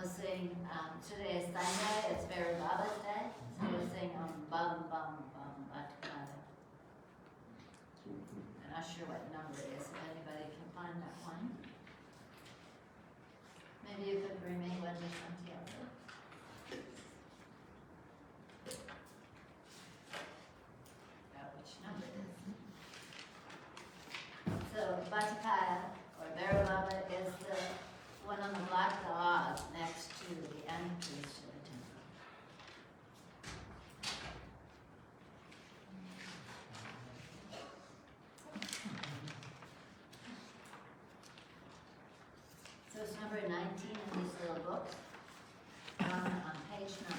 we'll sing, today is Sunday, it's Vera Baba's Day, so we'll sing Bum Bum Bum Batakaya. I'm not sure what number it is, if anybody can find that one. Maybe you could bring me one to Santiago. Which number it is. So Batakaya, or Vera Baba, is the one on the black dog next to the entrance to the temple. So it's number 19 in these little books, on page 9.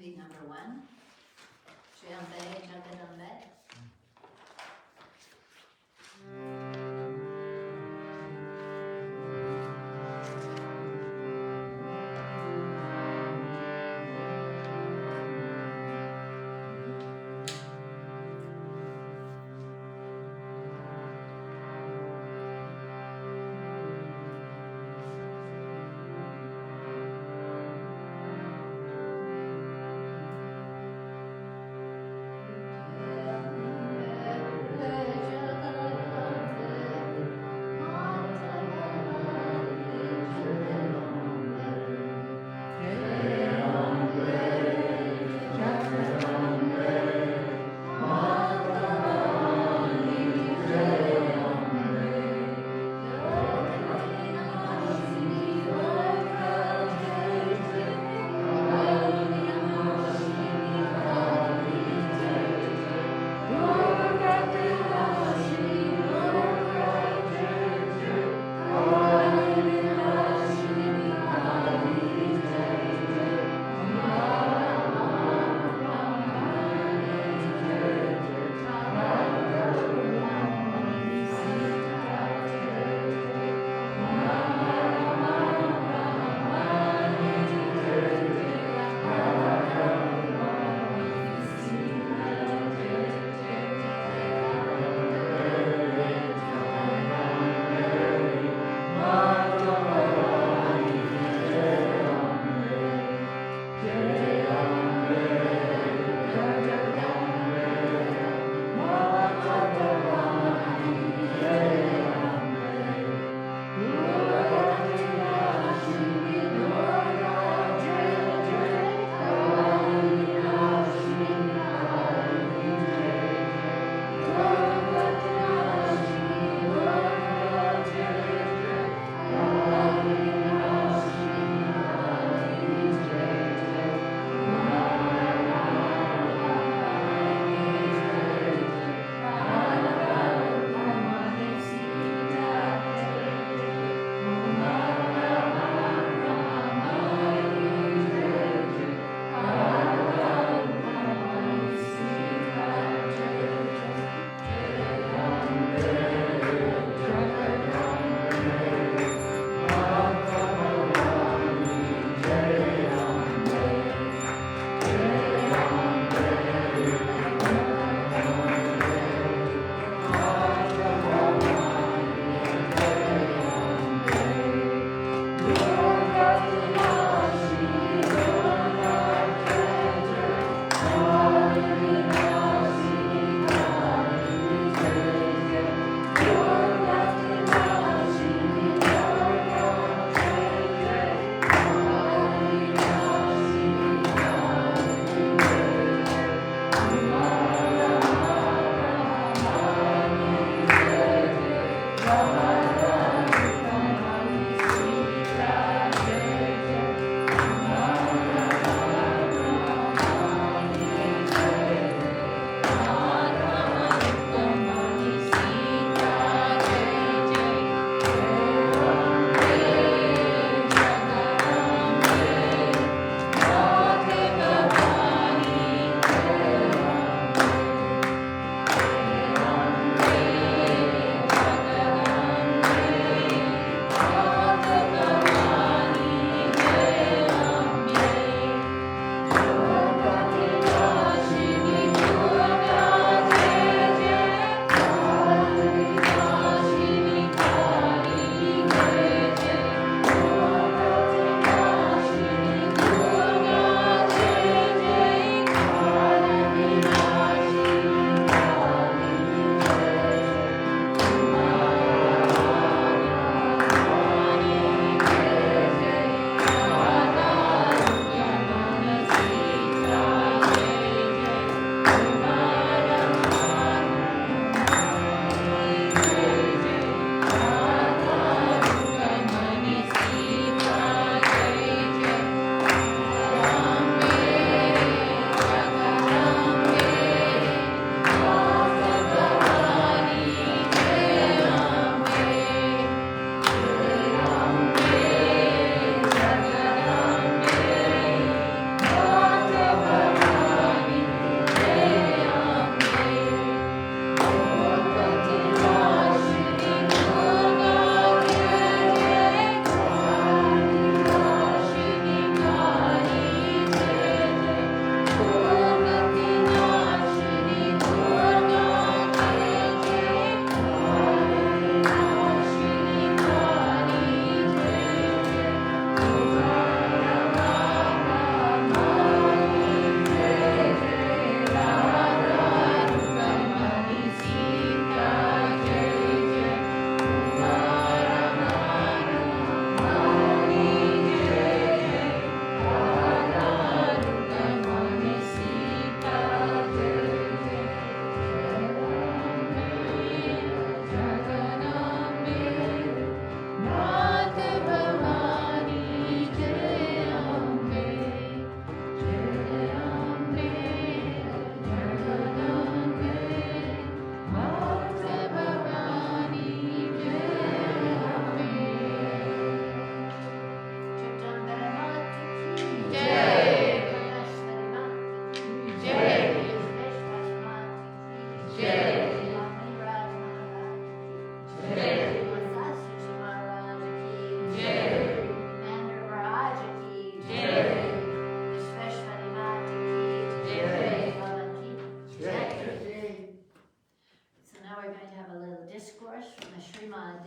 repeat number 1. Triombe, Jagadombe. Yeah.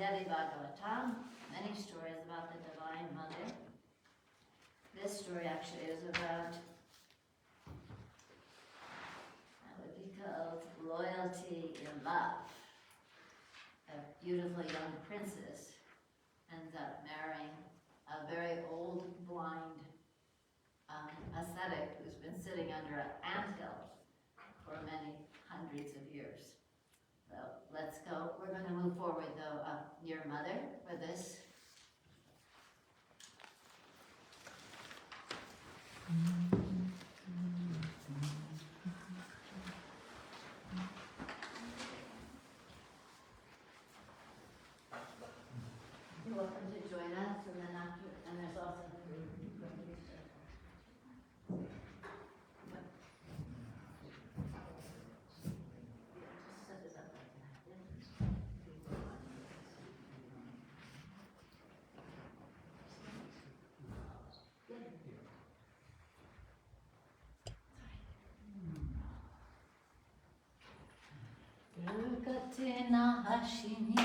Devi Bhagavatam, many stories about the Divine Mother. This story actually is about, that would be called Loyalty in Love. A beautiful young princess ends up marrying a very old, blind ascetic who's been sitting under an anthill for many hundreds of years. So let's go. We're going to move forward though up near Mother for this. You're welcome to join us, and then after, and there's also set it up like that. Katina Hashini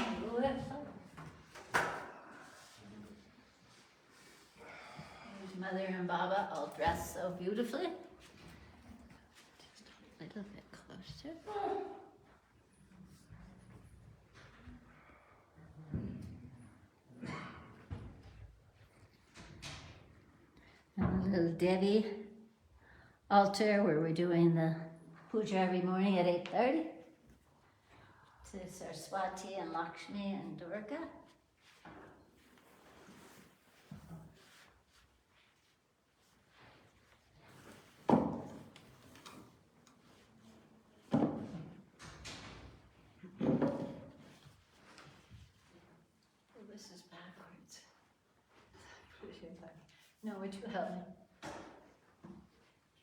There's Mother and Baba all dressed so beautifully. Just a little bit closer. And a little Devi altar where we're doing the puja every morning at 8:30. To Saraswati and Lakshmi and Durga. Oh, this is backwards. No, would you help me?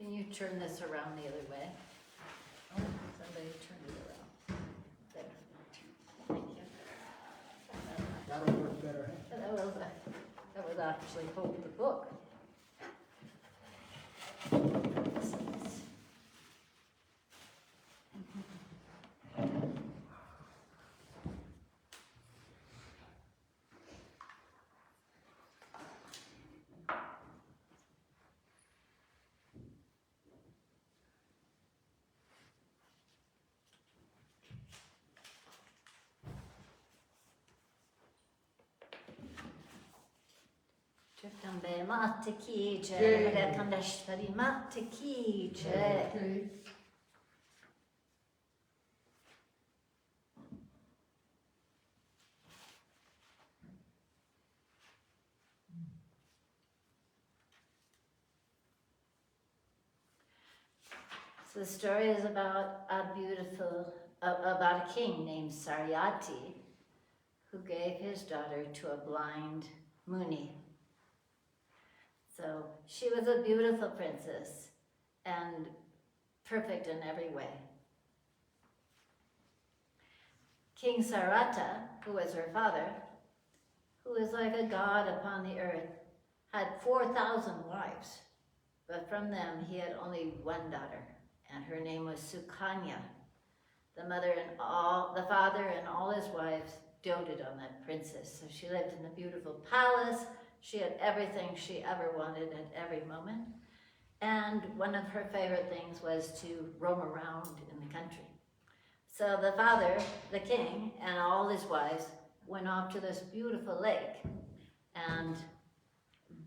Can you turn this around the other way? Oh, somebody turn it around. There. Thank you. That'll work better. That was actually hold the book. Jagdambe Mata Ki Jai, Haidakhandi Mata Ki Jai. So the story is about about a king named Saryati who gave his daughter to a blind Muni. So she was a beautiful princess and perfect in every way. King Sarata, who was her father, who was like a god upon the earth, had 4,000 wives, but from them he had only one daughter, and her name was Sukanya. The father and all his wives doted on that princess, so she lived in a beautiful palace. She had everything she ever wanted at every moment. And one of her favorite things was to roam around in the country. So the father, the king, and all his wives went off to this beautiful lake. And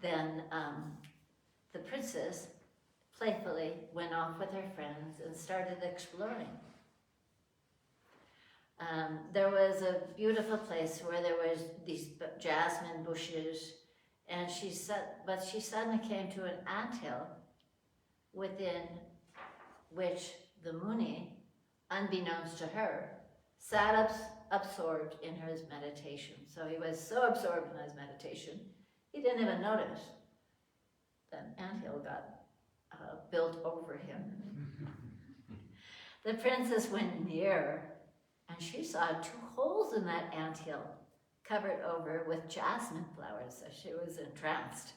then the princess playfully went off with her friends and started exploring. There was a beautiful place where there was these jasmine bushes. And she suddenly came to an anthill within which the Muni, unbeknownst to her, sat absorbed in his meditation. So he was so absorbed in his meditation, he didn't even notice that an anthill got built over him. The princess went near, and she saw 2 holes in that anthill, covered over with jasmine flowers, so she was entranced.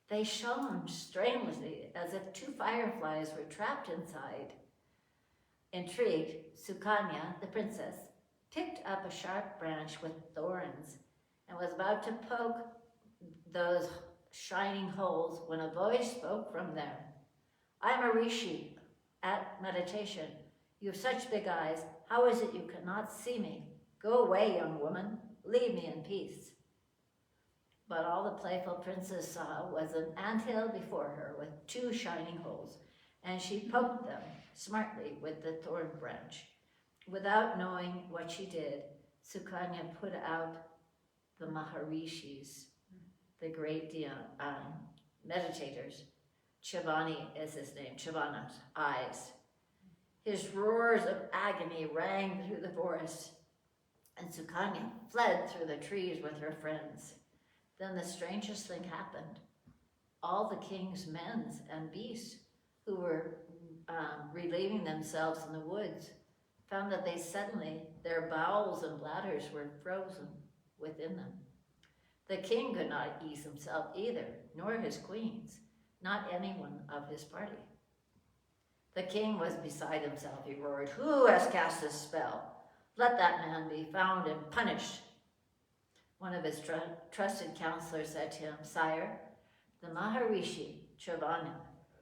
They shone strangely as if 2 fireflies were trapped inside. Intrigued, Sukanya, the princess, picked up a sharp branch with thorns and was about to poke those shining holes when a voice spoke from there. I'm a rishi at meditation. You have such big eyes. How is it you cannot see me? Go away, young woman. Leave me in peace. But all the playful princess saw was an anthill before her with 2 shining holes, and she poked them smartly with the thorn branch. Without knowing what she did, Sukanya put out the Maharishis, the great meditators. Chavani is his name, Chavana's eyes. His roars of agony rang through the forest, and Sukanya fled through the trees with her friends. Then the strangest thing happened. All the king's men and beasts who were relieving themselves in the woods found that their bowels and bladders were frozen within them. The king could not ease himself either, nor his queens, not anyone of his party. The king was beside himself. He roared, "Who has cast this spell? Let that man be found and punished." One of his trusted counselors said to him, "Sire, the Maharishi, Chavana,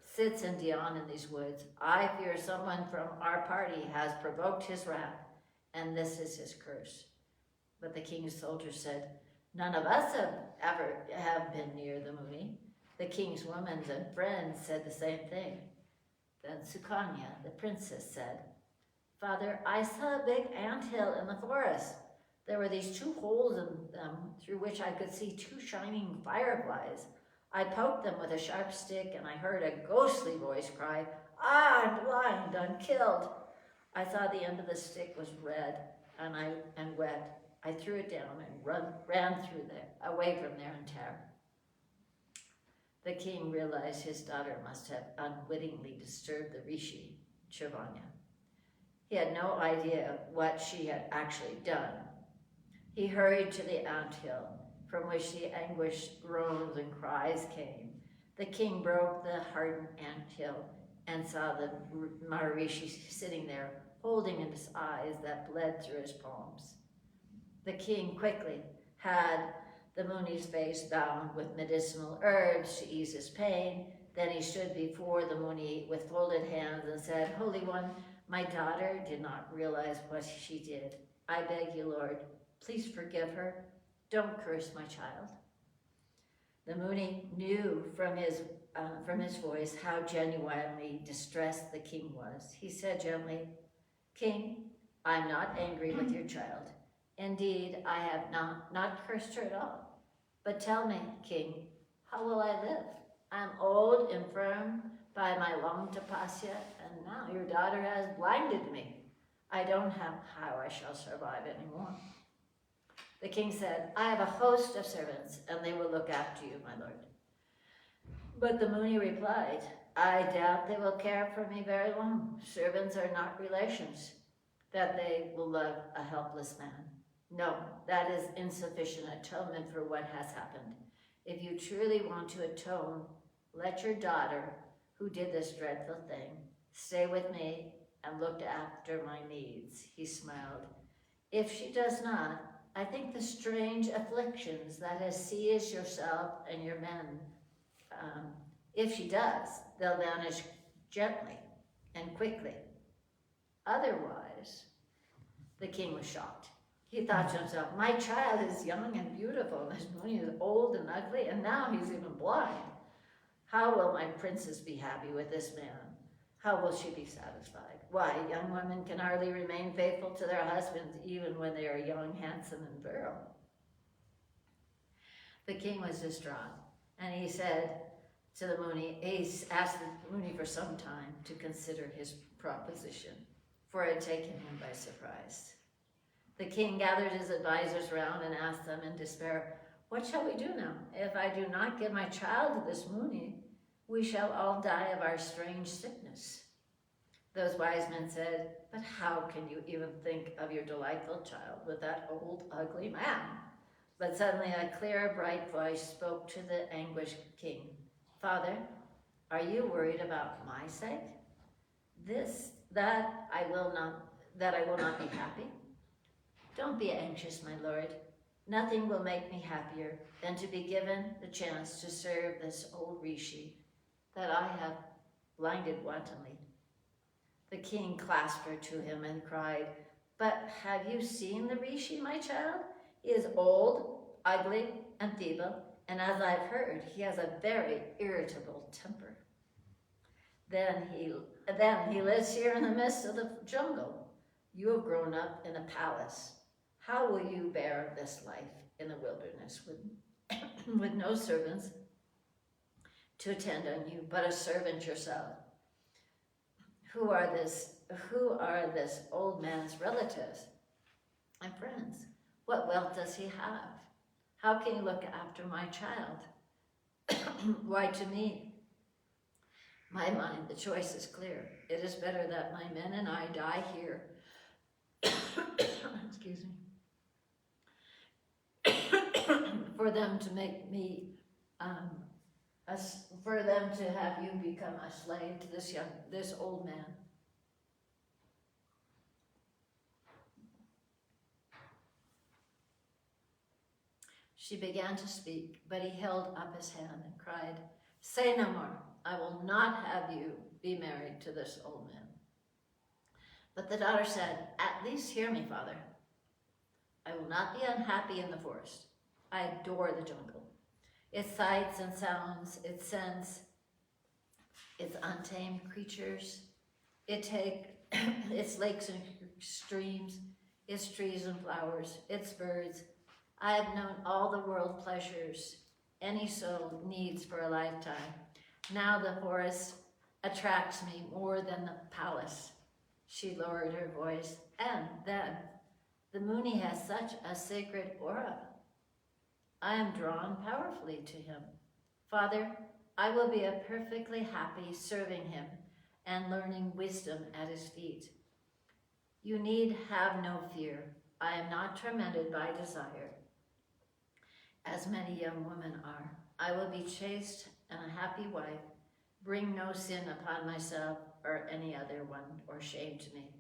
sits in Dhyan in these woods. I fear someone from our party has provoked his wrath, and this is his curse." But the king's soldiers said, "None of us have been near the Muni." The king's women and friends said the same thing. Then Sukanya, the princess, said, "Father, I saw a big anthill in the forest. There were these 2 holes in them through which I could see 2 shining fireflies. I poked them with a sharp stick, and I heard a ghostly voice cry, 'Ah, I'm blind, I'm killed.' I saw the end of the stick was red and wet. I threw it down and ran away from there in terror." The king realized his daughter must have unwittingly disturbed the rishi, Chavanya. He had no idea what she had actually done. He hurried to the anthill, from which the anguished groans and cries came. The king broke the hardened anthill and saw the Maharishi sitting there, holding in his eyes that bled through his palms. The king quickly had the Muni's face bound with medicinal herbs to ease his pain. Then he stood before the Muni with folded hands and said, "Holy One, my daughter did not realize what she did. I beg you, Lord, please forgive her. Don't curse my child." The Muni knew from his voice how genuinely distressed the king was. He said gently, "King, I'm not angry with your child. Indeed, I have not cursed her at all. But tell me, king, how will I live? I'm old, infirm by my long tapasya, and now your daughter has blinded me. I don't have how I shall survive anymore." The king said, "I have a host of servants, and they will look after you, my lord." But the Muni replied, "I doubt they will care for me very long. Servants are not relations, that they will love a helpless man. No, that is insufficient atonement for what has happened. If you truly want to atone, let your daughter, who did this dreadful thing, stay with me and look after my needs." He smiled. "If she does not, I think the strange afflictions that has seized yourself and your men, if she does, they'll vanish gently and quickly. Otherwise," the king was shocked. He thought to himself, "My child is young and beautiful, and this Muni is old and ugly, and now he's even blind. How will my princess be happy with this man? How will she be satisfied? Why, young women can hardly remain faithful to their husbands even when they are young, handsome, and virile." The king was distraught, and he said to the Muni, he asked the Muni for some time to consider his proposition, for it had taken him by surprise. The king gathered his advisors round and asked them in despair, "What shall we do now? If I do not give my child to this Muni, we shall all die of our strange sickness." Those wise men said, "But how can you even think of your delightful child with that old, ugly man?" But suddenly a clear, bright voice spoke to the anguished king. "Father, are you worried about my sake? That I will not be happy? Don't be anxious, my lord. Nothing will make me happier than to be given the chance to serve this old rishi that I have blinded wantonly. The king clasped her to him and cried, "But have you seen the rishi, my child? He is old, ugly, and feeble, and as I've heard, he has a very irritable temper. Then he lives here in the midst of the jungle. You have grown up in a palace. How will you bear this life in the wilderness with no servants to attend on you, but a servant yourself? Who are this old man's relatives and friends? What wealth does he have? How can he look after my child? Why, to me, my mind, the choice is clear. It is better that my men and I die here. Excuse me. For them to make me, for them to have you become a slave to this old man. She began to speak, but he held up his hand and cried, "Say no more. I will not have you be married to this old man." But the daughter said, "At least hear me, father. I will not be unhappy in the forest. I adore the jungle. Its sights and sounds, its scents, its untamed creatures, its lakes and streams, its trees and flowers, its birds. I have known all the world pleasures any soul needs for a lifetime. Now the forest attracts me more than the palace." She lowered her voice, "And then, the Muni has such a sacred aura. I am drawn powerfully to him. Father, I will be perfectly happy serving him and learning wisdom at his feet. You need have no fear. I am not tormented by desire, as many young women are. I will be chaste and a happy wife, bring no sin upon myself or any other one, or shame to me."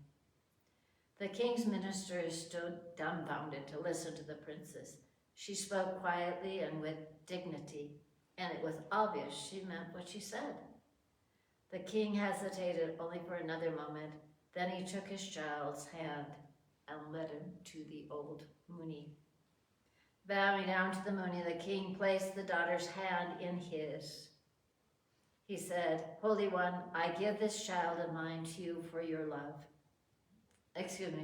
The king's ministers stood dumbfounded to listen to the princess. She spoke quietly and with dignity, and it was obvious she meant what she said. The king hesitated only for another moment. Then he took his child's hand and led him to the old Muni. Bowing down to the Muni, the king placed the daughter's hand in his. He said, "Holy One, I give this child of mine to you for your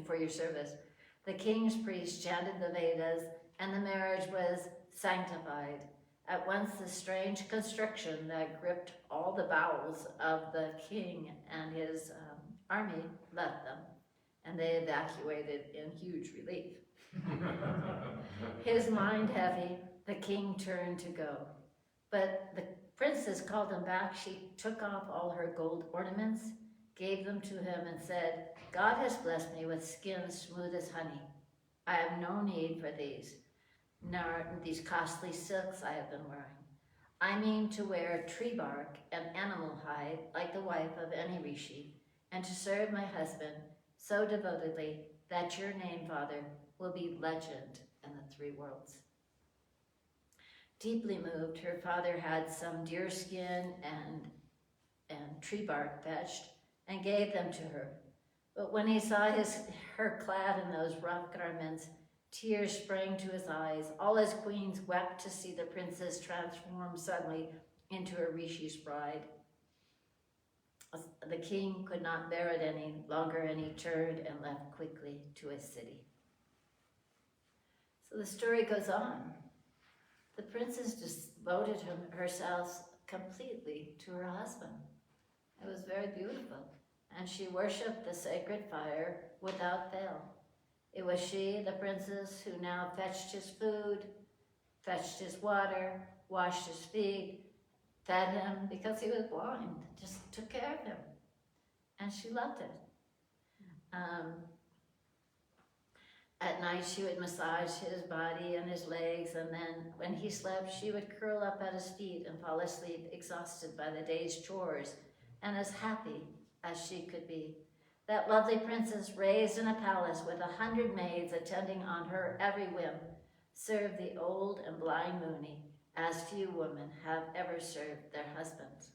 for your service." The king's priest chanted the Vedas, and the marriage was sanctified. At once the strange constriction that gripped all the bowels of the king and his army left them, and they evacuated in huge relief. His mind heavy, the king turned to go. But the princess called him back. She took off all her gold ornaments, gave them to him, and said, "God has blessed me with skin smooth as honey. I have no need for these, nor these costly silks I have been wearing. I mean to wear tree bark and animal hide like the wife of any rishi, and to serve my husband so devotedly that your name, Father, will be legend in the three worlds." Deeply moved, her father had some deer skin and tree bark fetched and gave them to her. But when he saw her clad in those rough garments, tears sprang to his eyes. All his queens wept to see the princess transformed suddenly into a rishi's bride. The king could not bear it any longer, and he turned and left quickly to his city. So the story goes on. The princess devoted herself completely to her husband. It was very beautiful, and she worshipped the sacred fire without fail. It was she, the princess, who now fetched his food, fetched his water, washed his feet, fed him because he was blind, just took care of him, and she loved it. At night, she would massage his body and his legs, and then when he slept, she would curl up at his feet and fall asleep, exhausted by the day's chores and as happy as she could be. That lovely princess, raised in a palace with 100 maids attending on her every whim, served the old and blind Muni as few women have ever served their husbands.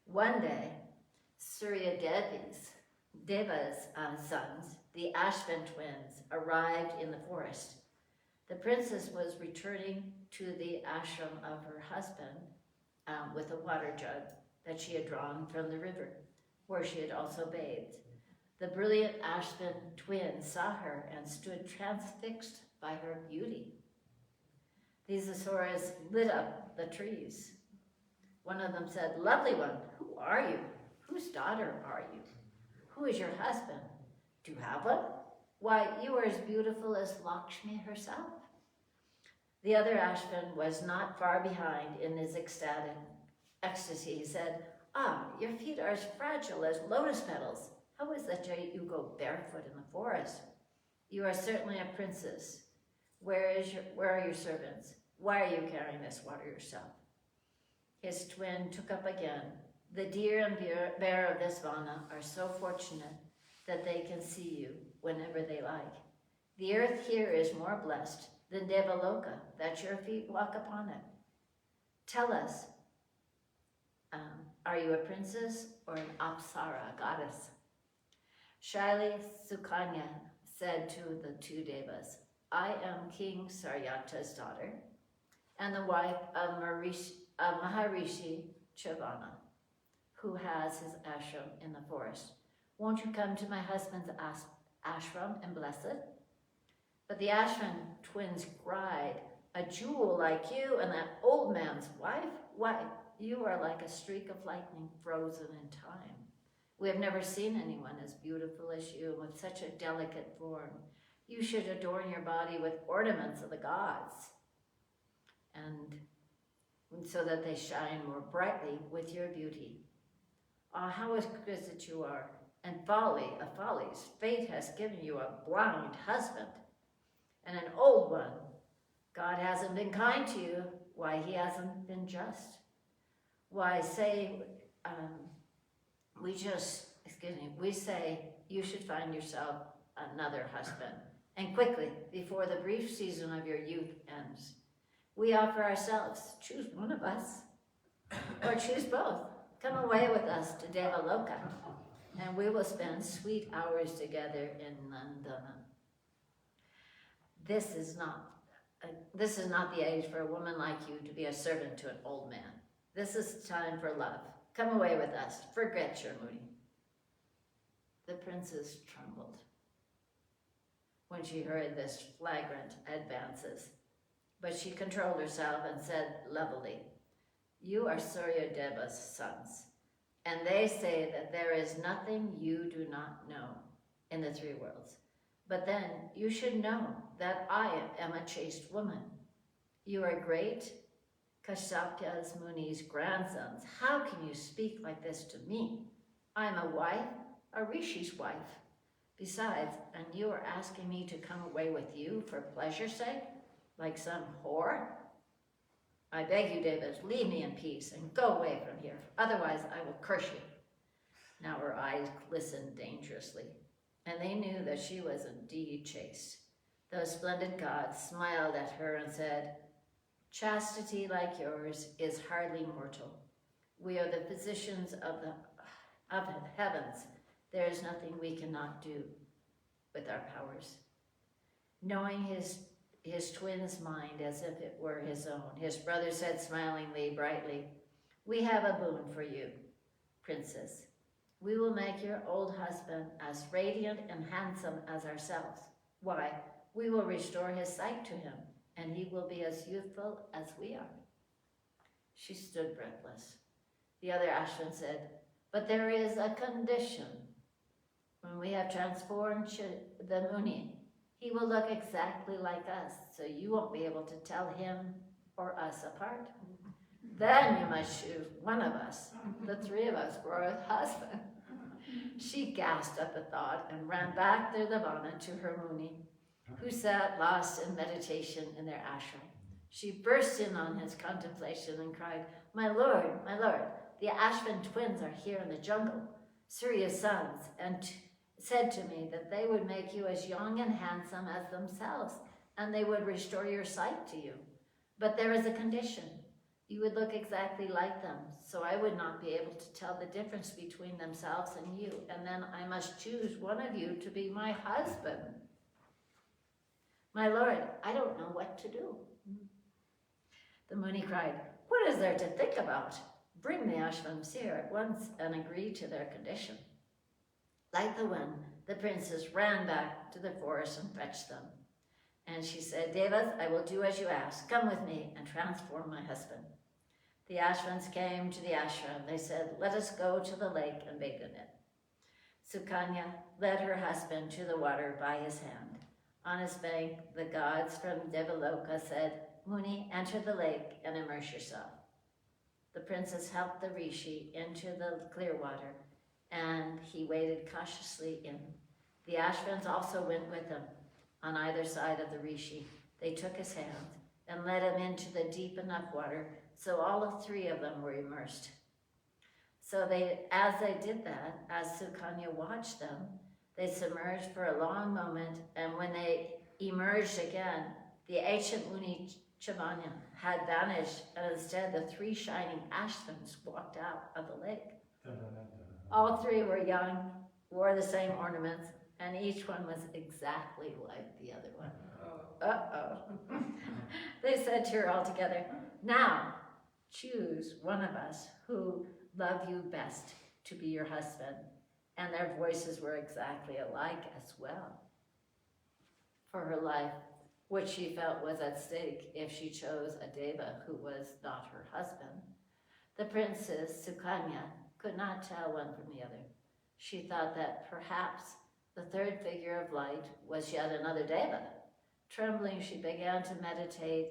One day, Surya Deva's sons, the Ashram twins, arrived in the forest. The princess was returning to the ashram of her husband with a water jug that she had drawn from the river, where she had also bathed. The brilliant Ashram twins saw her and stood transfixed by her beauty. These Asuras lit up the trees. One of them said, "Lovely one, who are you? Whose daughter are you? Who is your husband? Do you have one? Why, you are as beautiful as Lakshmi herself." The other Ashram was not far behind in his ecstatic ecstasy. He said, "Ah, your feet are as fragile as lotus petals. How is that you go barefoot in the forest? You are certainly a princess. Where are your servants? Why are you carrying this water yourself?" His twin took up again. "The deer and bear of this vana are so fortunate that they can see you whenever they like. The earth here is more blessed than Devaloka, that your feet walk upon it. Tell us, are you a princess or an Apsara, a goddess?" Shaili Sukanya said to the two devas, "I am King Saryata's daughter and the wife of Maharishi Chavana, who has his ashram in the forest. Won't you come to my husband's ashram and bless it?" But the ashram twins cried, "A jewel like you and that old man's wife? Why, you are like a streak of lightning frozen in time. We have never seen anyone as beautiful as you, with such a delicate form. You should adorn your body with ornaments of the gods, and so that they shine more brightly with your beauty. Ah, how exquisite you are, and folly of follies. Fate has given you a blind husband and an old one. God hasn't been kind to you. Why, he hasn't been just. Why, we say you should find yourself another husband, and quickly, before the brief season of your youth ends. We offer ourselves. Choose one of us, or choose both. Come away with us to Devaloka, and we will spend sweet hours together in Nandana. This is not the age for a woman like you to be a servant to an old man. This is time for love. Come away with us. Forget your Muni." The princess trembled when she heard this flagrant advances, but she controlled herself and said levelly, "You are Surya Deva's sons, and they say that there is nothing you do not know in the three worlds. But then you should know that I am a chaste woman. You are great Kashyap's Muni's grandsons. How can you speak like this to me? I am a wife, a rishi's wife. Besides, and you are asking me to come away with you for pleasure's sake, like some whore? I beg you, Devas, leave me in peace and go away from here. Otherwise, I will curse you." Now her eyes glistened dangerously, and they knew that she was indeed chaste. Those splendid gods smiled at her and said, "Chastity like yours is hardly mortal. We are the physicians of the heavens. There is nothing we cannot do with our powers." Knowing his twin's mind as if it were his own, his brother said smilingly, brightly, "We have a boon for you, princess. We will make your old husband as radiant and handsome as ourselves. Why, we will restore his sight to him, and he will be as youthful as we are." She stood breathless. The other ashram said, "But there is a condition. When we have transformed the Muni, he will look exactly like us, so you won't be able to tell him or us apart. Then you must choose one of us, the three of us, for a husband." She gasped at the thought and ran back through the vana to her Muni, who sat lost in meditation in their ashram. She burst in on his contemplation and cried, my lord, the ashram twins are here in the jungle, Surya's sons, and said to me that they would make you as young and handsome as themselves, and they would restore your sight to you. But there is a condition. You would look exactly like them, so I would not be able to tell the difference between themselves and you, and then I must choose one of you to be my husband. My lord, I don't know what to do. The Muni cried, what is there to think about? Bring the Ashrams here at once and agree to their condition. Like the wind, the princess ran back to the forest and fetched them. And she said, Devas, I will do as you ask. Come with me and transform my husband. The Ashrams came to the ashram. They said, let us go to the lake and bathe in it. Sukanya led her husband to the water by his hand. On his bank, the gods from Devaloka said, Muni, enter the lake and immerse yourself. The princess helped the rishi into the clear water, and he waded cautiously in. The Ashrams also went with him. On either side of the rishi, they took his hand and led him into the deep enough water so all of three of them were immersed. So as they did that, as Sukanya watched them, they submerged for a long moment, and when they emerged again, the ancient Muni Chavanya had vanished, and instead the three shining Ashrams walked out of the lake. All three were young, wore the same ornaments, and each one was exactly like the other one. Uh-oh. They said to her all together, now, choose one of us who love you best to be your husband. And their voices were exactly alike as well. For her life, which she felt was at stake if she chose a deva who was not her husband, the princess Sukanya could not tell one from the other. She thought that perhaps the third figure of light was yet another deva. Trembling, she began to meditate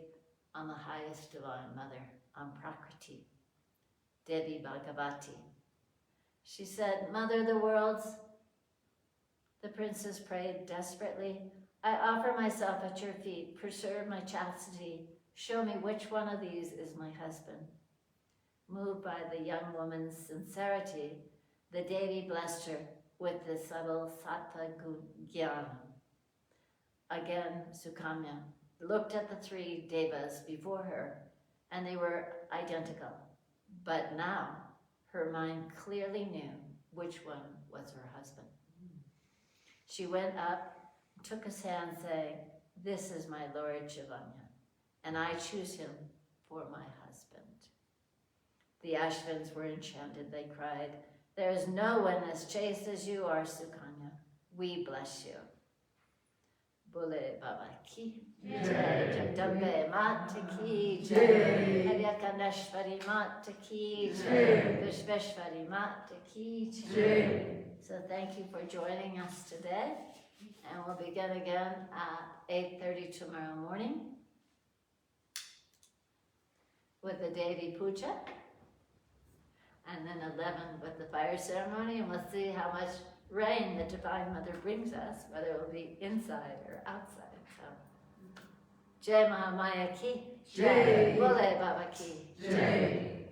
on the highest divine mother, on Prakriti, Devi Bhagavati. She said, Mother of the worlds, the princess prayed desperately, I offer myself at your feet, preserve my chastity, show me which one of these is my husband. Moved by the young woman's sincerity, the Devi blessed her with the subtle Sattva Jnana. Again, Sukanya looked at the three devas before her, and they were identical. But now, her mind clearly knew which one was her husband. She went up, took his hand, saying, this is my Lord Chaitanya, and I choose him for my husband. The Ashvins were enchanted. They cried, there is no one as chaste as you are, Sukanya. We bless you. Bole Baba ki jai, Jagdambe Mata ki jai, Haidakhandi Mata ki jai, Vishveshwari Mata ki jai. So thank you for joining us today, and we'll begin again at 8:30 tomorrow morning with the Devi Puja, and then 11 with the fire ceremony, and we'll see how much rain the Divine Mother brings us, whether it will be inside or outside. So, Jai Mahamaya ki, Jai Bole Baba ki, Jai.